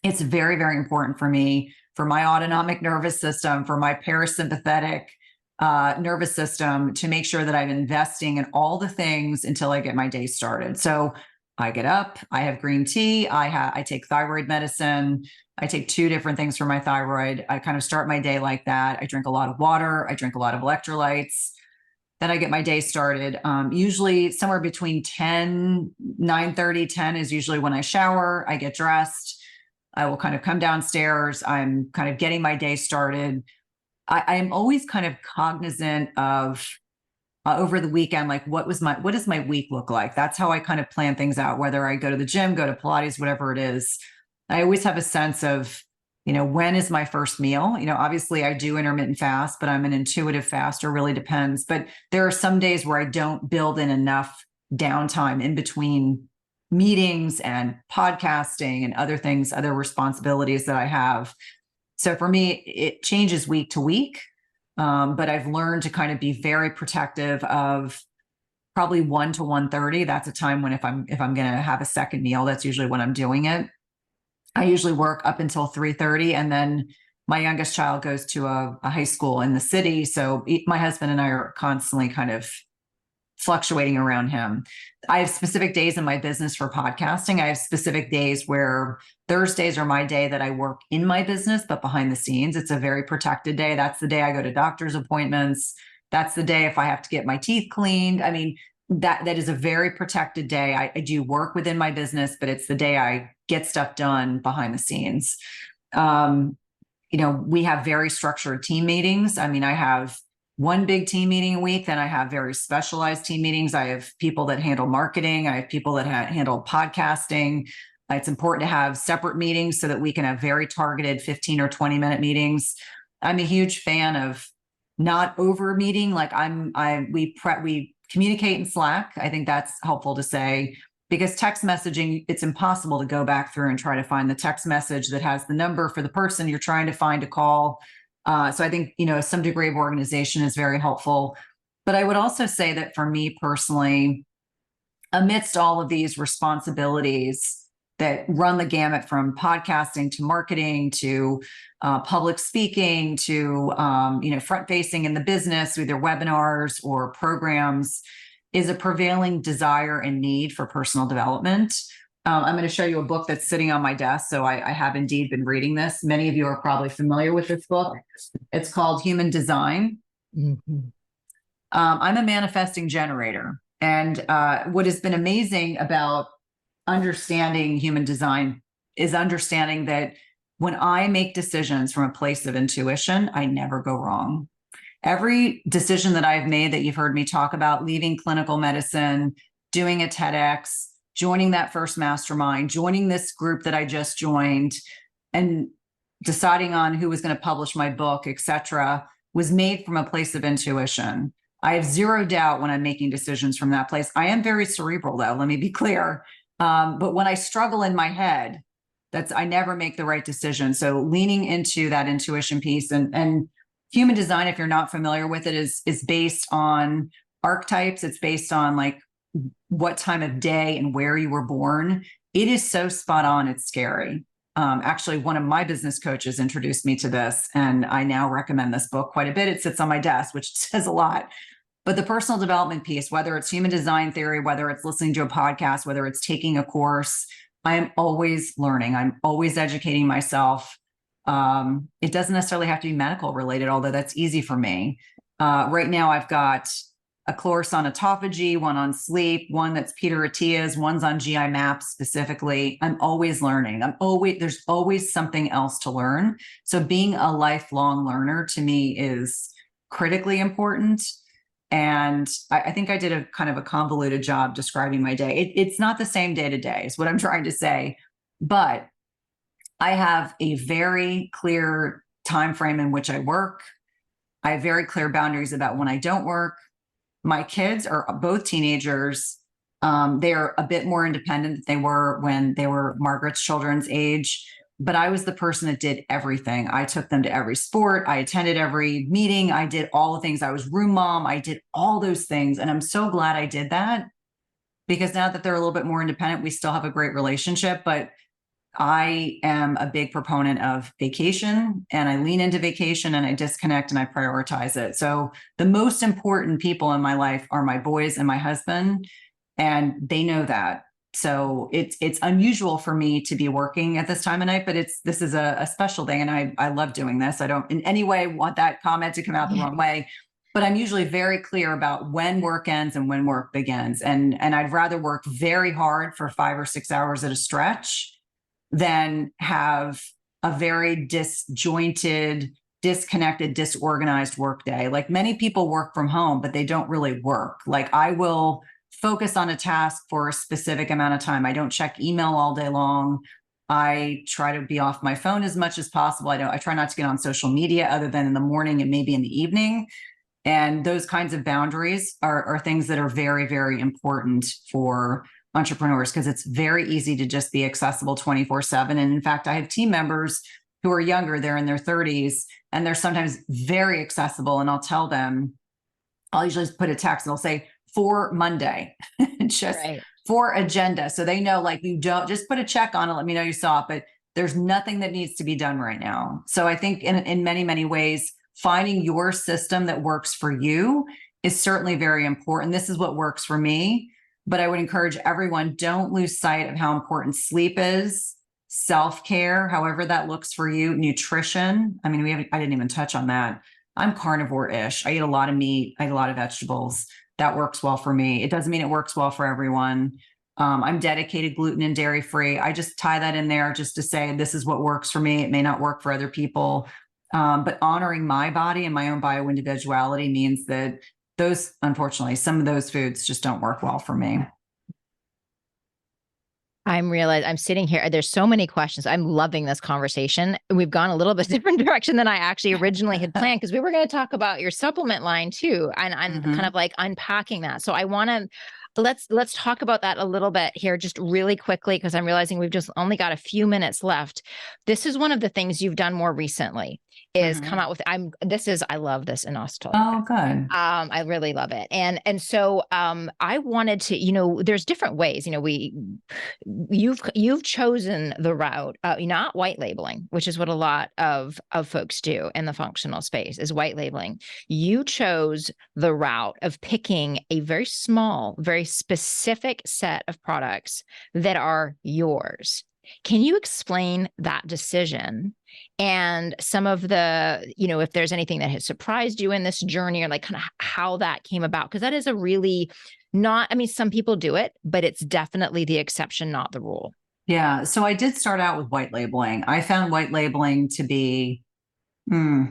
it's very, very important for me, for my autonomic nervous system, for my parasympathetic nervous system, to make sure that I'm investing in all the things until I get my day started. So I get up, I have green tea, I take thyroid medicine, I take 2 different things for my thyroid. I kind of start my day like that. I drink a lot of water, I drink a lot of electrolytes. Then I get my day started. Usually somewhere between 9:30, 10 is usually when I shower, I get dressed. I will kind of come downstairs. I'm kind of getting my day started. I am always kind of cognizant of over the weekend, like what does my week look like? That's how I kind of plan things out, whether I go to the gym, go to Pilates, whatever it is. I always have a sense of, when is my first meal? Obviously I do intermittent fast, but I'm an intuitive faster, really depends. But there are some days where I don't build in enough downtime in between meetings and podcasting and other things, other responsibilities that I have. So for me, it changes week to week. But I've learned to kind of be very protective of probably 1 to 1:30. That's a time when if I'm going to have a second meal, that's usually when I'm doing it. I usually work up until 3:30, and then my youngest child goes to a high school in the city. So my husband and I are constantly kind of fluctuating around him. I have specific days in my business for podcasting. I have specific days where Thursdays are my day that I work in my business, but behind the scenes. It's a very protected day. That's the day I go to doctor's appointments. That's the day if I have to get my teeth cleaned. I mean, that is a very protected day. I do work within my business, but it's the day I get stuff done behind the scenes. We have very structured team meetings. I mean, I have one big team meeting a week. Then I have very specialized team meetings. I have people that handle marketing. I have people that handle podcasting. It's important to have separate meetings so that we can have very targeted 15 or 20-minute meetings. I'm a huge fan of not over meeting. Like we communicate in Slack. I think that's helpful to say, because text messaging, it's impossible to go back through and try to find the text message that has the number for the person you're trying to find to call. So I think, some degree of organization is very helpful. But I would also say that for me personally, amidst all of these responsibilities that run the gamut from podcasting to marketing to public speaking to, front facing in the business, either webinars or programs, is a prevailing desire and need for personal development. I'm going to show you a book that's sitting on my desk. So I have indeed been reading this. Many of you are probably familiar with this book. It's called Human Design. Mm-hmm. I'm a manifesting generator. And what has been amazing about understanding human design is understanding that when I make decisions from a place of intuition, I never go wrong. Every decision that I've made that you've heard me talk about, leaving clinical medicine, doing a TEDx, joining that first mastermind, joining this group that I just joined, and deciding on who was going to publish my book, et cetera, was made from a place of intuition. I have zero doubt when I'm making decisions from that place. I am very cerebral, though, let me be clear. But when I struggle in my head, I never make the right decision. So leaning into that intuition piece and human design, if you're not familiar with it, is based on archetypes. It's based on like what time of day and where you were born. It is so spot on. It's scary. Actually, one of my business coaches introduced me to this, and I now recommend this book quite a bit. It sits on my desk, which says a lot. But the personal development piece, whether it's human design theory, whether it's listening to a podcast, whether it's taking a course, I am always learning. I'm always educating myself. It doesn't necessarily have to be medical related, although that's easy for me. Right now I've got a course on autophagy, one on sleep, one that's Peter Attia's, one's on GI maps specifically. I'm always learning. There's always something else to learn. So being a lifelong learner to me is critically important. And I think I did a kind of a convoluted job describing my day. It's not the same day to day is what I'm trying to say, but I have a very clear time frame in which I work. I have very clear boundaries about when I don't work. My kids are both teenagers. They are a bit more independent than they were when they were Margaret's children's age. But I was the person that did everything. I took them to every sport. I attended every meeting. I did all the things. I was room mom. I did all those things. And I'm so glad I did that, because now that they're a little bit more independent, we still have a great relationship. But I am a big proponent of vacation, and I lean into vacation and I disconnect and I prioritize it. So the most important people in my life are my boys and my husband, and they know that. So it's unusual for me to be working at this time of night, but this is a special day, and I love doing this. I don't in any way want that comment to come out the wrong way, but I'm usually very clear about when work ends and when work begins. And I'd rather work very hard for 5 or 6 hours at a stretch than have a very disjointed, disconnected, disorganized work day. Like, many people work from home, but they don't really work. Like, I will focus on a task for a specific amount of time. I don't check email all day long. I try to be off my phone as much as possible. I try not to get on social media other than in the morning and maybe in the evening. And those kinds of boundaries are things that are very, very important for entrepreneurs, because it's very easy to just be accessible 24/7. And in fact, I have team members who are younger, they're in their 30s, and they're sometimes very accessible. And I'll tell them, I'll usually just put a text and I'll say, for Monday, just for agenda. So they know, like, you don't just put a check on it, let me know you saw it, but there's nothing that needs to be done right now. So I think in many, many ways, finding your system that works for you is certainly very important. This is what works for me. But I would encourage everyone, don't lose sight of how important sleep is, self-care, however that looks for you, nutrition. I mean, I didn't even touch on that. I'm carnivore-ish. I eat a lot of meat. I eat a lot of vegetables. That works well for me. It doesn't mean it works well for everyone. I'm dedicated gluten and dairy-free. I just tie that in there just to say, this is what works for me. It may not work for other people. But honoring my body and my own bio-individuality means that unfortunately, some of those foods just don't work well for me. I'm sitting here. There's so many questions. I'm loving this conversation. We've gone a little bit different direction than I actually originally had planned, because we were going to talk about your supplement line too, and kind of like unpacking that. So I want to, let's talk about that a little bit here, just really quickly, because I'm realizing we've just only got a few minutes left. This is one of the things you've done more recently, is come out with, I love this inositol. Oh, good. I really love it. And so I wanted to, there's different ways, you've chosen the route, not white labeling, which is what a lot of folks do in the functional space, is white labeling. You chose the route of picking a very small, very specific set of products that are yours. Can you explain that decision and some of the, if there's anything that has surprised you in this journey, or like kind of how that came about? Because that is a really some people do it, but it's definitely the exception, not the rule. Yeah. So I did start out with white labeling. I found white labeling to be, if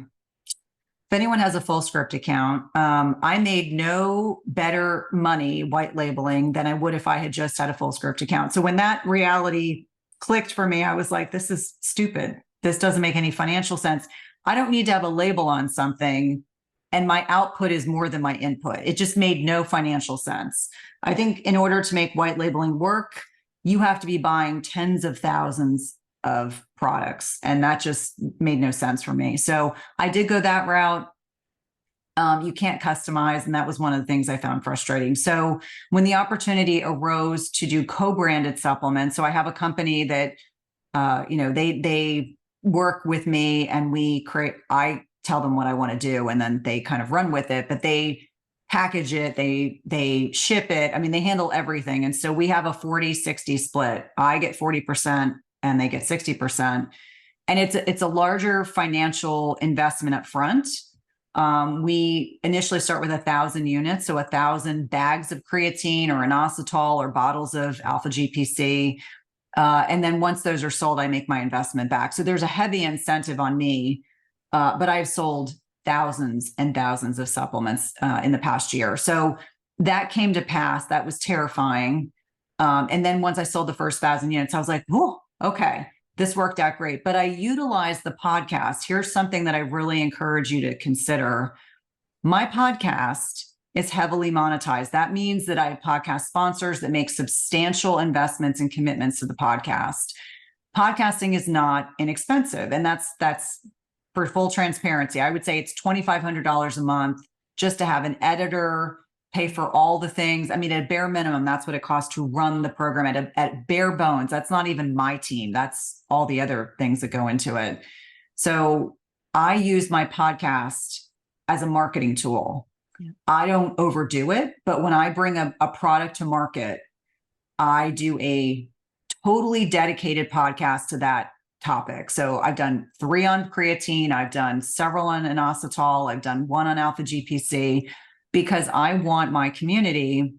anyone has a full script account, I made no better money white labeling than I would if I had just had a full script account. So when that reality clicked for me, I was like, this is stupid. This doesn't make any financial sense. I don't need to have a label on something and my output is more than my input. It just made no financial sense. I think in order to make white labeling work, you have to be buying tens of thousands of products, and that just made no sense for me. So I did go that route. You can't customize, and that was one of the things I found frustrating. So when the opportunity arose to do co-branded supplements, so I have a company that, they work with me, and I tell them what I want to do, and then they kind of run with it, but they package it, they ship it. I mean, they handle everything. And so we have a 40-60 split. I get 40% and they get 60%. And it's a larger financial investment up front. We initially start with 1,000 units, so 1,000 bags of creatine or inositol or bottles of alpha GPC. And then once those are sold, I make my investment back. So there's a heavy incentive on me, but I've sold thousands and thousands of supplements in the past year. So that came to pass. That was terrifying. And then once I sold the first 1,000 units, I was like, whoa, okay, this worked out great. But I utilized the podcast. Here's something that I really encourage you to consider. My podcast is heavily monetized. That means that I have podcast sponsors that make substantial investments and commitments to the podcast. Podcasting is not inexpensive. And that's for full transparency. I would say it's $2,500 a month just to have an editor, pay for all the things. I mean, at bare minimum, that's what it costs to run the program at bare bones. That's not even my team. That's all the other things that go into it. So I use my podcast as a marketing tool. Yeah. I don't overdo it, but when I bring a product to market, I do a totally dedicated podcast to that topic. So I've done 3 on creatine. I've done several on inositol. I've done 1 on alpha GPC, because I want my community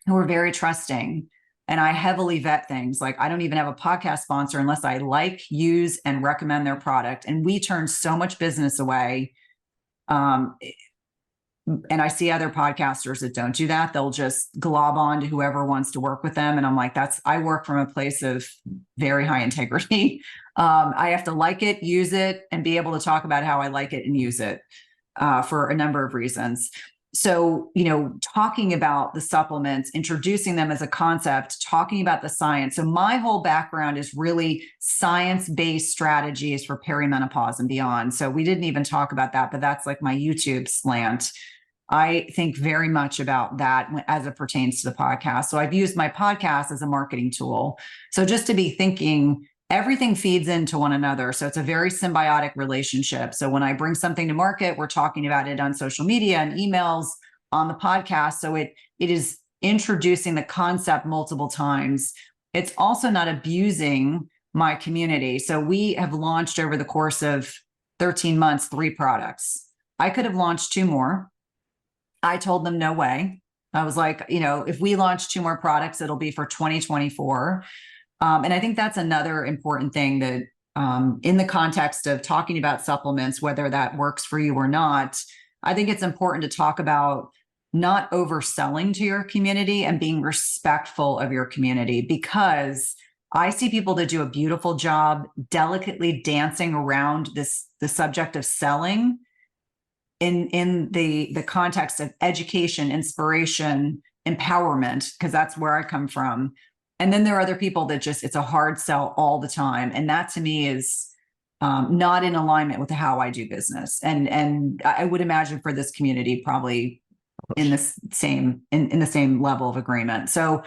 who are very trusting, and I heavily vet things. Like, I don't even have a podcast sponsor unless I like, use, and recommend their product. And we turn so much business away. And I see other podcasters that don't do that. They'll just glob on to whoever wants to work with them. And I'm like, I work from a place of very high integrity. I have to like it, use it, and be able to talk about how I like it and use it for a number of reasons. So, talking about the supplements, introducing them as a concept, talking about the science. So my whole background is really science-based strategies for perimenopause and beyond. So we didn't even talk about that, but that's like my YouTube slant. I think very much about that as it pertains to the podcast. So I've used my podcast as a marketing tool. So just to be thinking, everything feeds into one another. So it's a very symbiotic relationship. So when I bring something to market, we're talking about it on social media and emails, on the podcast. So it is introducing the concept multiple times. It's also not abusing my community. So we have launched over the course of 13 months, 3 products. I could have launched 2 more. I told them no way. I was like, if we launch 2 more products, it'll be for 2024. And I think that's another important thing that in the context of talking about supplements, whether that works for you or not, I think it's important to talk about not overselling to your community and being respectful of your community, because I see people that do a beautiful job delicately dancing around the subject of selling in the context of education, inspiration, empowerment, because that's where I come from. And then there are other people that it's a hard sell all the time. And that to me is not in alignment with how I do business. And I would imagine for this community, probably in the same level of agreement. So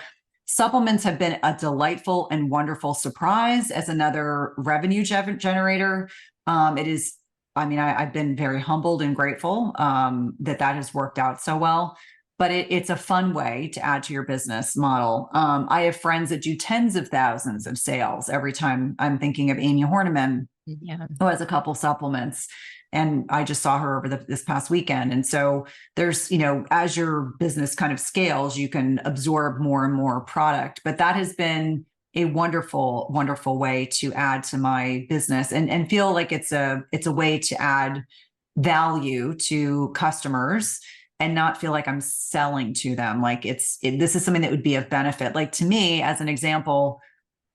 supplements have been a delightful and wonderful surprise as another revenue generator. It is, I've been very humbled and grateful that has worked out so well. But it's a fun way to add to your business model. I have friends that do tens of thousands of sales every time. I'm thinking of Amy Horniman, who has a couple supplements, and I just saw her over this past weekend. And so there's, as your business kind of scales, you can absorb more and more product. But that has been a wonderful, wonderful way to add to my business and feel like it's a way to add value to customers and not feel like I'm selling to them. Like this is something that would be of benefit. Like to me, as an example,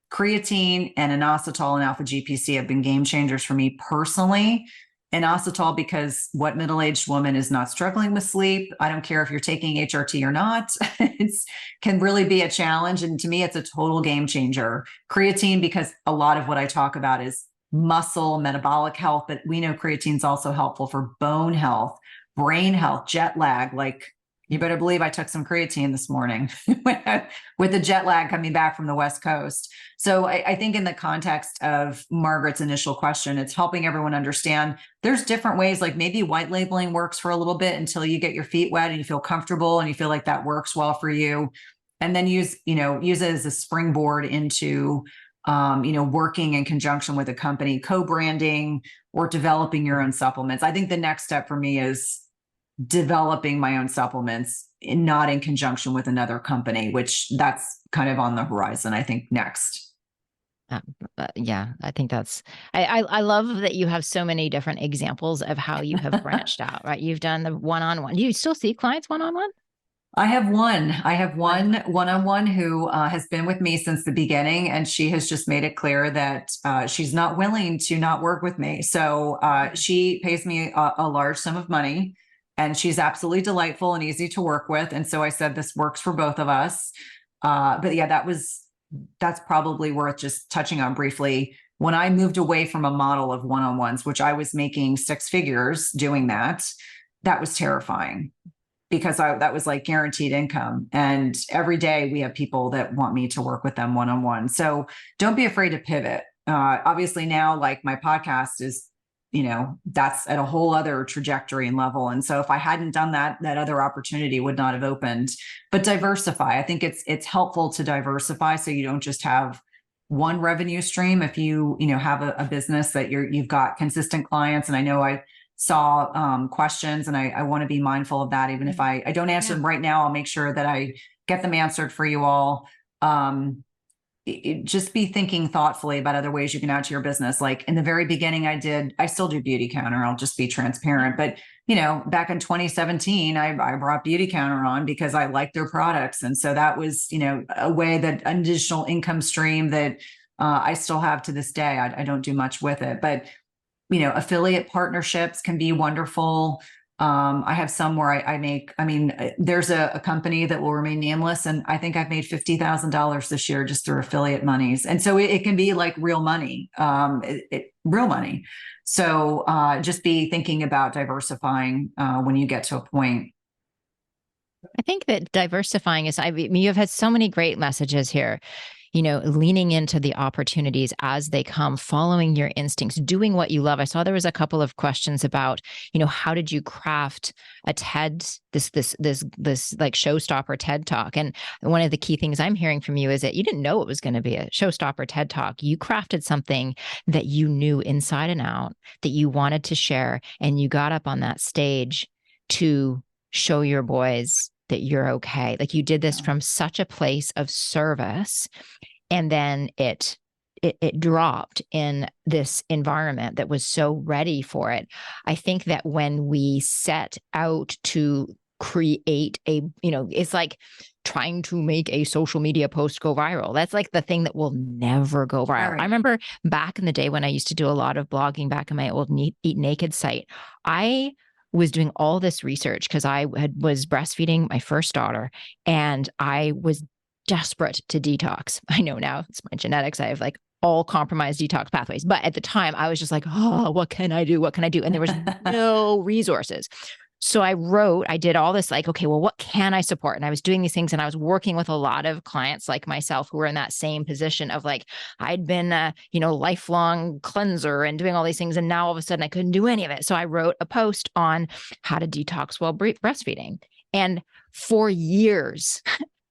creatine and inositol and alpha GPC have been game changers for me personally. Inositol, because what middle-aged woman is not struggling with sleep? I don't care if you're taking HRT or not. It can really be a challenge. And to me, it's a total game changer. Creatine, because a lot of what I talk about is muscle, metabolic health, but we know creatine is also helpful for bone health, brain health, jet lag. Like, you better believe I took some creatine this morning with the jet lag coming back from the West Coast. So I think in the context of Margaret's initial question, it's helping everyone understand there's different ways, like maybe white labeling works for a little bit until you get your feet wet and you feel comfortable and you feel like that works well for you. And then use it as a springboard into working in conjunction with a company, co-branding or developing your own supplements. I think the next step for me is developing my own supplements and not in conjunction with another company, which that's kind of on the horizon, I think, next. Yeah, I think I love that you have so many different examples of how you have branched out, right? You've done the one-on-one. Do you still see clients one-on-one? I have one one-on-one who has been with me since the beginning, and she has just made it clear that she's not willing to not work with me. So she pays me a large sum of money, and she's absolutely delightful and easy to work with. And so I said, this works for both of us. But yeah, that's probably worth just touching on briefly. When I moved away from a model of one-on-ones, which I was making six figures doing that was terrifying, because that was like guaranteed income. And every day we have people that want me to work with them one-on-one. So don't be afraid to pivot. Obviously now, like, my podcast is, that's at a whole other trajectory and level. And so if I hadn't done that other opportunity would not have opened. But diversify. I think it's helpful to diversify, so you don't just have one revenue stream. If you have a business that you've got consistent clients, and I know I saw questions, and I want to be mindful of that. Even if I don't answer them right now, I'll make sure that I get them answered for you all. Just be thinking thoughtfully about other ways you can add to your business. Like in the very beginning, I still do Beauty Counter. I'll just be transparent. But, back in 2017, I brought Beauty Counter on because I liked their products. And so that was, a way, that an additional income stream that I still have to this day. I don't do much with it, but affiliate partnerships can be wonderful. I have some where there's a company that will remain nameless, and I think I've made $50,000 this year just through affiliate monies. And so it can be like real money, real money. So just be thinking about diversifying when you get to a point. I think that diversifying is, you have had so many great messages here. Leaning into the opportunities as they come, following your instincts, doing what you love. I saw there was a couple of questions about, how did you craft a TED, this like showstopper TED Talk? And one of the key things I'm hearing from you is that you didn't know it was going to be a showstopper TED Talk. You crafted something that you knew inside and out, that you wanted to share, and you got up on that stage to show your boys that you're okay. Like, you did this from such a place of service, and then it dropped in this environment that was so ready for it. I think that when we set out to create it's like trying to make a social media post go viral. That's like the thing that will never go viral. Right. I remember back in the day when I used to do a lot of blogging back in my old Eat Naked site, I was doing all this research because I was breastfeeding my first daughter, and I was desperate to detox. I know now it's my genetics. I have like all compromised detox pathways. But at the time I was just like, oh, what can I do? What can I do? And there was no resources. So I did all this, like, okay, well, what can I support? And I was doing these things, and I was working with a lot of clients like myself who were in that same position of like, I'd been a, lifelong cleanser and doing all these things. And now all of a sudden I couldn't do any of it. So I wrote a post on how to detox while breastfeeding. And for years,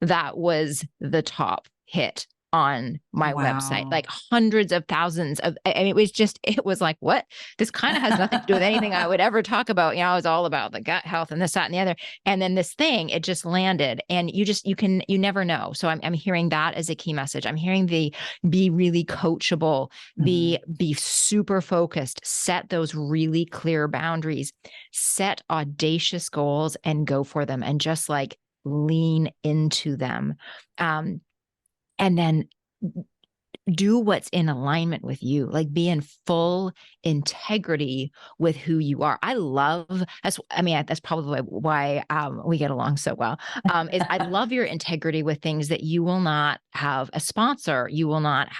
that was the top hit on my website, like hundreds of thousands of, it was like, what? This kind of has nothing to do with anything I would ever talk about. I was all about the gut health and this, that, and the other. And then this thing, it just landed, and you never know. So I'm hearing that as a key message. I'm hearing the be really coachable, be super focused, set those really clear boundaries, set audacious goals and go for them, and just like lean into them. And then do what's in alignment with you, like be in full integrity with who you are. That's probably why we get along so well. Is I love your integrity with things that you will not have a sponsor, you will not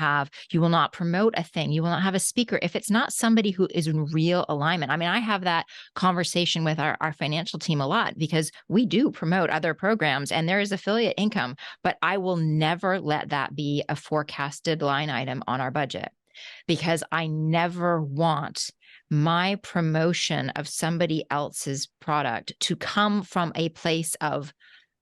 promote a thing, you will not have a speaker if it's not somebody who is in real alignment. I have that conversation with our financial team a lot, because we do promote other programs and there is affiliate income, but I will never let that be a forecasted line item on our budget, because I never want my promotion of somebody else's product to come from a place of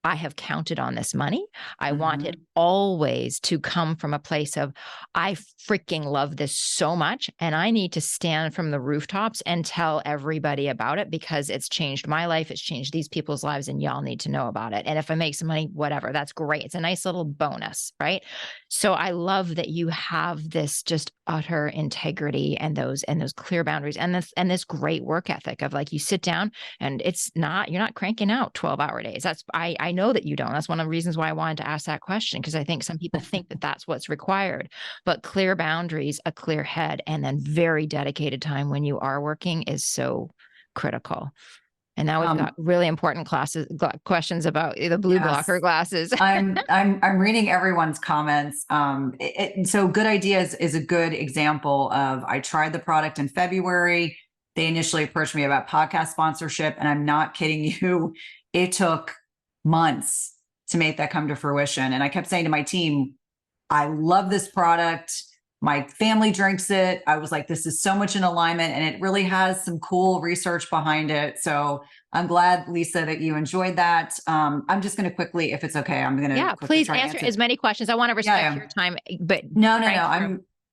I have counted on this money. I want it Mhm. always to come from a place of, I freaking love this so much. And I need to stand from the rooftops and tell everybody about it because it's changed my life. It's changed these people's lives, and y'all need to know about it. And if I make some money, whatever, that's great. It's a nice little bonus, right? So I love that you have this just utter integrity and those clear boundaries and this great work ethic of like, you sit down and you're not cranking out 12-hour days. I know that you don't. That's one of the reasons why I wanted to ask that question, because I think some people think that that's what's required, but clear boundaries, a clear head, and then very dedicated time when you are working is so critical. And now we've got really important questions about the blue blocker Yes. glasses. I'm reading everyone's comments. So Good Ideas is a good example of, I tried the product in February. They initially approached me about podcast sponsorship, and I'm not kidding you. It took months to make that come to fruition. And I kept saying to my team, I love this product. My family drinks it. I was like, this is so much in alignment, and it really has some cool research behind it. So I'm glad, Lisa, that you enjoyed that. I'm just going to quickly, if it's okay, I'm going to Yeah, please answer as many questions. I want to respect your time, but no.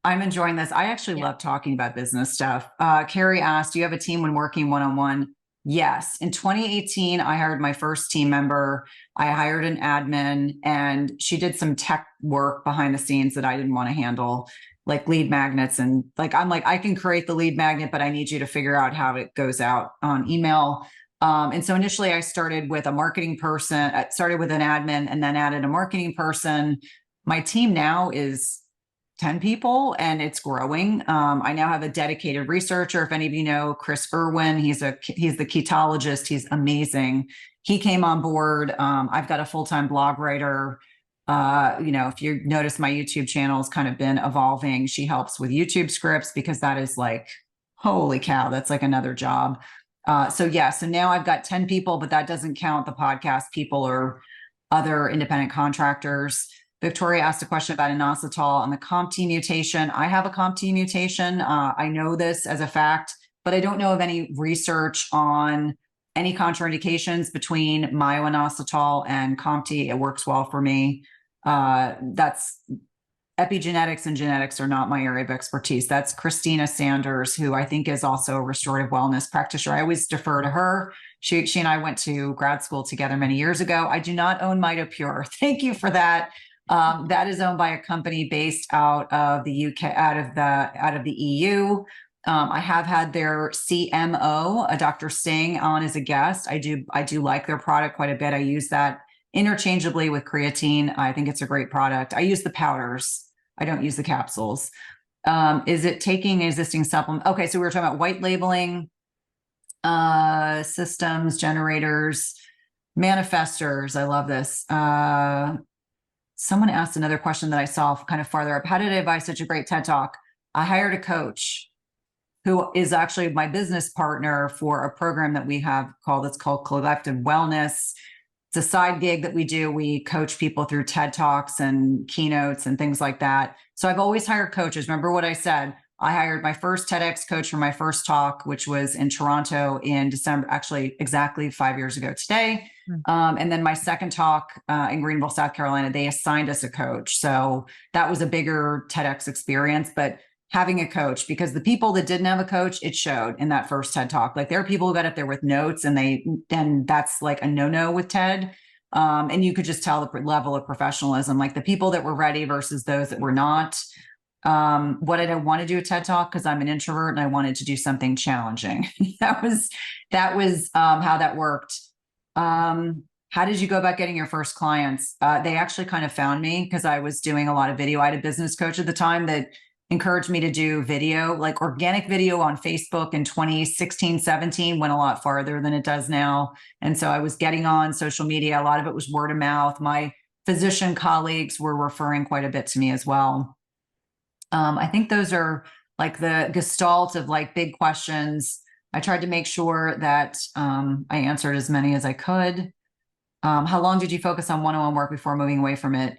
I'm enjoying this. I actually love talking about business stuff. Carrie asked, do you have a team when working one-on-one? Yes. In 2018, I hired my first team member. I hired an admin, and she did some tech work behind the scenes that I didn't want to handle, like lead magnets. And like, I'm like, I can create the lead magnet, but I need you to figure out how it goes out on email. And so initially I started with a marketing person, started with an admin, and then added a marketing person. My team now is 10 people, and it's growing. I now have a dedicated researcher. If any of you know Chris Irwin, he's the ketologist. He's amazing. He came on board. I've got a full-time blog writer. If you notice, my YouTube channel has kind of been evolving. She helps with YouTube scripts, because that is like, holy cow, that's like another job. So now I've got 10 people, but that doesn't count the podcast people or other independent contractors. Victoria asked a question about inositol and the COMT mutation. I have a COMT mutation. I know this as a fact, but I don't know of any research on any contraindications between myo-inositol and COMT. It works well for me. That's epigenetics and genetics are not my area of expertise. That's Christina Sanders, who I think is also a restorative wellness practitioner. I always defer to her. She and I went to grad school together many years ago. I do not own MitoPure. Thank you for that. That is owned by a company based out of the UK, out of the EU. I have had their CMO, Dr. Singh, on as a guest. I do like their product quite a bit. I use that interchangeably with creatine. I think it's a great product. I use the powders. I don't use the capsules. Is it taking existing supplement? Okay, so we were talking about white labeling, systems, generators, manifestors. I love this. Someone asked another question that I saw kind of farther up. How did I advise such a great TED Talk? I hired a coach who is actually my business partner for a program that we have that's called Collective Wellness. It's a side gig that we do. We coach people through TED Talks and keynotes and things like that. So I've always hired coaches. Remember what I said? I hired my first TEDx coach for my first talk, which was in Toronto in December, actually exactly 5 years ago today. And then my second talk in Greenville, South Carolina, they assigned us a coach. So that was a bigger TEDx experience, but having a coach, because the people that didn't have a coach, it showed in that first TED talk. Like there are people who got up there with notes, and that's like a no-no with TED. And you could just tell the level of professionalism, like the people that were ready versus those that were not. What did I want to do a TED Talk? Because I'm an introvert and I wanted to do something challenging. that was how that worked. How did you go about getting your first clients? They actually kind of found me because I was doing a lot of video. I had a business coach at the time that encouraged me to do video, like organic video on Facebook in 2016, 17, went a lot farther than it does now. And so I was getting on social media. A lot of it was word of mouth. My physician colleagues were referring quite a bit to me as well. I think those are like the gestalt of like big questions. I tried to make sure that I answered as many as I could. How long did you focus on one-on-one work before moving away from it?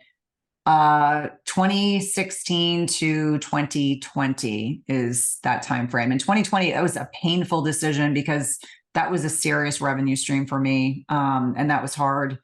2016 to 2020 is that time frame. In 2020, it was a painful decision because that was a serious revenue stream for me, and that was hard.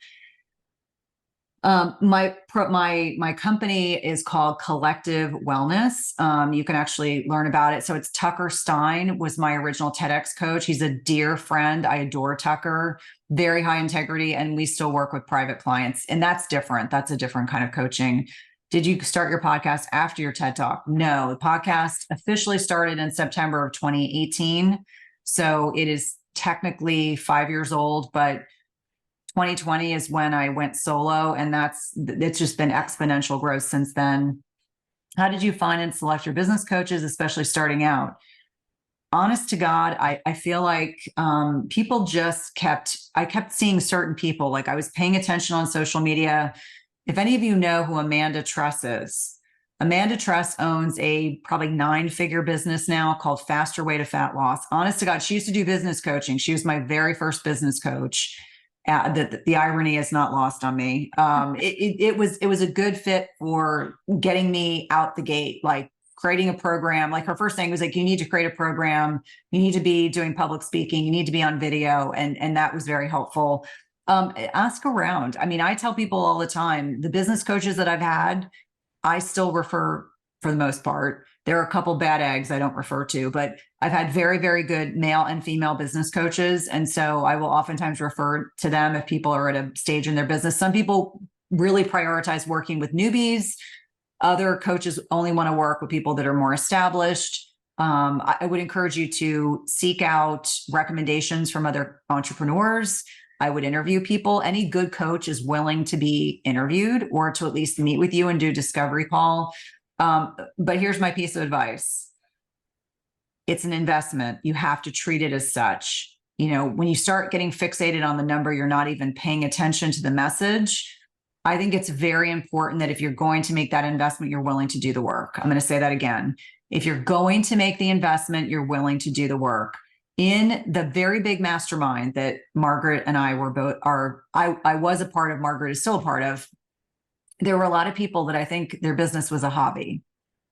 My company is called Collective Wellness. You can actually learn about it. So it's Tucker Stein was my original TEDx coach. He's a dear friend. I adore Tucker, very high integrity, and we still work with private clients. And that's different. That's a different kind of coaching. Did you start your podcast after your TED Talk? No, the podcast officially started in September of 2018. So it is technically 5 years old, but 2020 is when I went solo, and it's just been exponential growth since then. How did you find and select your business coaches, especially starting out? Honest to God, I feel like people I kept seeing certain people, like I was paying attention on social media. If any of you know who Amanda Truss is, Amanda Truss owns a probably 9-figure business now called Faster Way to Fat Loss. Honest to God, she used to do business coaching. She was my very first business coach. The irony is not lost on me. It was a good fit for getting me out the gate, like creating a program. Like her first thing was like, you need to create a program. You need to be doing public speaking. You need to be on video. And that was very helpful. Ask around. I mean, I tell people all the time, the business coaches that I've had, I still refer for the most part. There are a couple bad eggs I don't refer to, but I've had very, very good male and female business coaches. And so I will oftentimes refer to them if people are at a stage in their business. Some people really prioritize working with newbies. Other coaches only want to work with people that are more established. I would encourage you to seek out recommendations from other entrepreneurs. I would interview people. Any good coach is willing to be interviewed or to at least meet with you and do a discovery call. But here's my piece of advice. It's an investment. You have to treat it as such. You know, when you start getting fixated on the number, you're not even paying attention to the message. I think it's very important that if you're going to make that investment, you're willing to do the work. I'm going to say that again. If you're going to make the investment, you're willing to do the work. In the very big mastermind that Margaret and I I was a part of, Margaret is still a part of, there were a lot of people that I think their business was a hobby.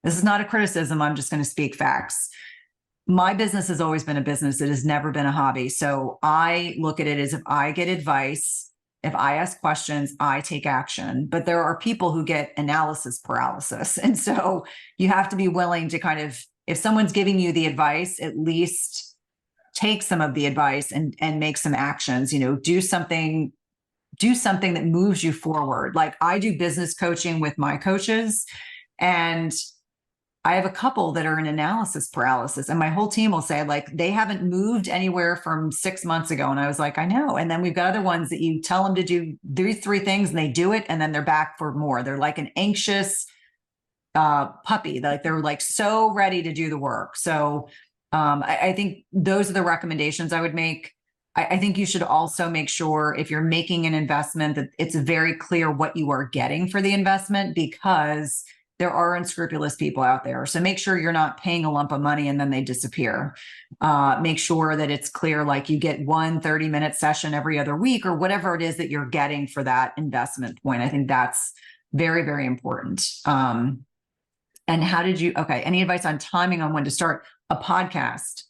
This is not a criticism. I'm just going to speak facts. My business has always been a business. It has never been a hobby. So I look at it as if I get advice, if I ask questions, I take action. But there are people who get analysis paralysis. And so you have to be willing to kind of, if someone's giving you the advice, at least take some of the advice and make some actions, you know, do something that moves you forward. Like I do business coaching with my coaches, and I have a couple that are in analysis paralysis, and my whole team will say like, they haven't moved anywhere from 6 months ago. And I was like, I know. And then we've got other ones that you tell them to do these 3 things and they do it. And then they're back for more. They're like an anxious puppy. Like they're like so ready to do the work. So I think those are the recommendations I would make. I think you should also make sure if you're making an investment that it's very clear what you are getting for the investment, because there are unscrupulous people out there. So make sure you're not paying a lump of money and then they disappear. Make sure that it's clear, like you get 1 30-minute session every other week or whatever it is that you're getting for that investment point. I think that's very, very important. And any advice on timing on when to start a podcast?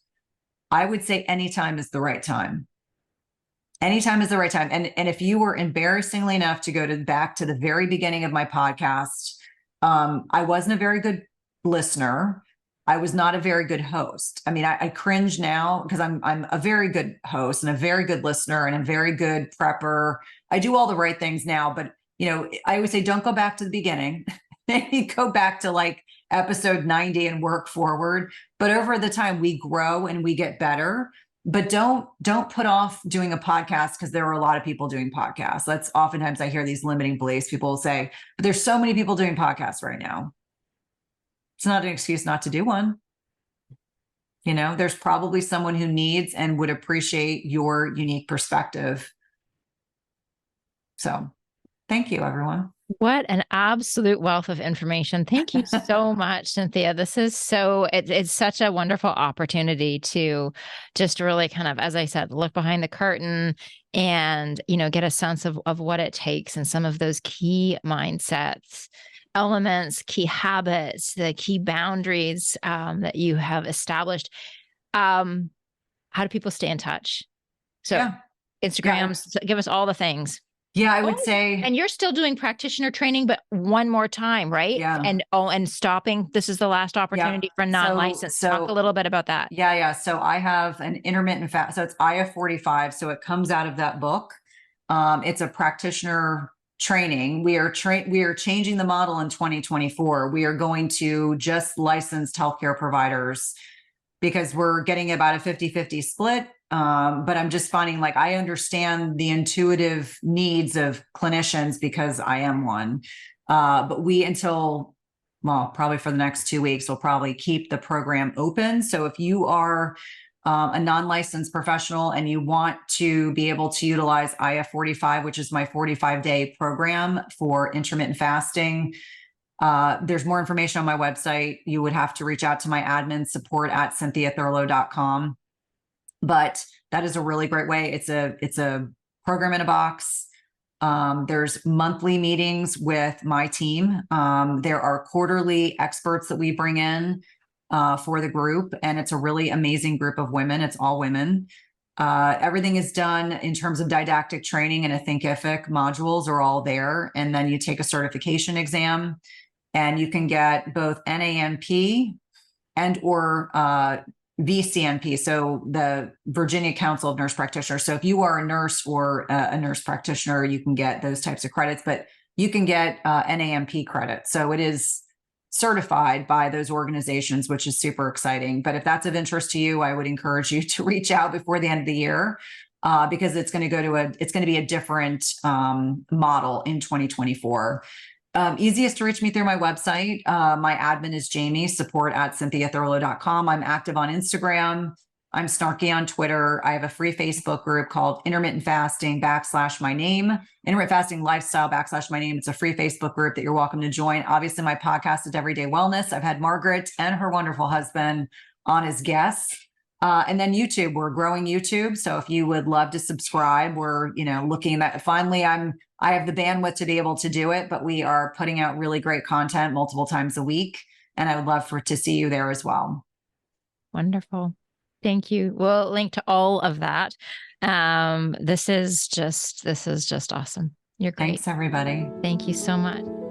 I would say anytime is the right time. Anytime is the right time. And if you were embarrassingly enough to go back to the very beginning of my podcast, I wasn't a very good listener. I was not a very good host. I mean, I cringe now because I'm a very good host and a very good listener and a very good prepper. I do all the right things now, but you know, I always say, don't go back to the beginning. Maybe go back to like episode 90 and work forward. But over the time we grow and we get better. But don't put off doing a podcast because there are a lot of people doing podcasts. That's oftentimes I hear these limiting beliefs. People will say, but there's so many people doing podcasts right now. It's not an excuse not to do one. You know, there's probably someone who needs and would appreciate your unique perspective. So thank you, everyone. What an absolute wealth of information. Thank you so much, Cynthia. This is it's such a wonderful opportunity to just really kind of, as I said, look behind the curtain and, you know, get a sense of what it takes and some of those key mindsets, elements, key habits, the key boundaries that you have established. How do people stay in touch? So Instagram, give us all the things. Yeah, I would Oh, say, and you're still doing practitioner training, but one more time, right? yeah, And stopping. This is the last yeah. opportunity for non-licensed. Talk a little bit about that. Yeah. So I have an intermittent fast. So it's IF 45. So it comes out of that book. It's a practitioner training. We are changing the model in 2024. We are going to just licensed healthcare providers because we're getting about a 50-50 split. But I'm just finding like I understand the intuitive needs of clinicians because I am one. But probably for the next 2 weeks, we'll probably keep the program open. So if you are a non-licensed professional and you want to be able to utilize IF 45, which is my 45-day program for intermittent fasting, there's more information on my website. You would have to reach out to my admin support at cynthiathurlow.com. But that is a really great way. It's a program in a box. There's monthly meetings with my team. There are quarterly experts that we bring in for the group, and it's a really amazing group of women. It's all women. Everything is done in terms of didactic training, and a Thinkific modules are all there. And then you take a certification exam, and you can get both NAMP and or VCNP, so the Virginia Council of Nurse Practitioners. So if you are a nurse or a nurse practitioner, you can get those types of credits, but you can get NAMP credit. So it is certified by those organizations, which is super exciting. But if that's of interest to you, I would encourage you to reach out before the end of the year because it's going to be a different model in 2024. Easiest to reach me through my website. My admin is Jamie, support at cynthiathurlow.com. I'm active on Instagram. I'm snarky on Twitter. I have a free Facebook group called Intermittent Fasting / my name, Intermittent Fasting Lifestyle / my name. It's a free Facebook group that you're welcome to join. Obviously, my podcast is Everyday Wellness. I've had Margaret and her wonderful husband on as guests. And then YouTube, we're growing YouTube. So if you would love to subscribe, we're, looking at finally, I have the bandwidth to be able to do it, but we are putting out really great content multiple times a week. And I would love to see you there as well. Wonderful. Thank you. We'll link to all of that. This is just awesome. You're great. Thanks, everybody. Thank you so much.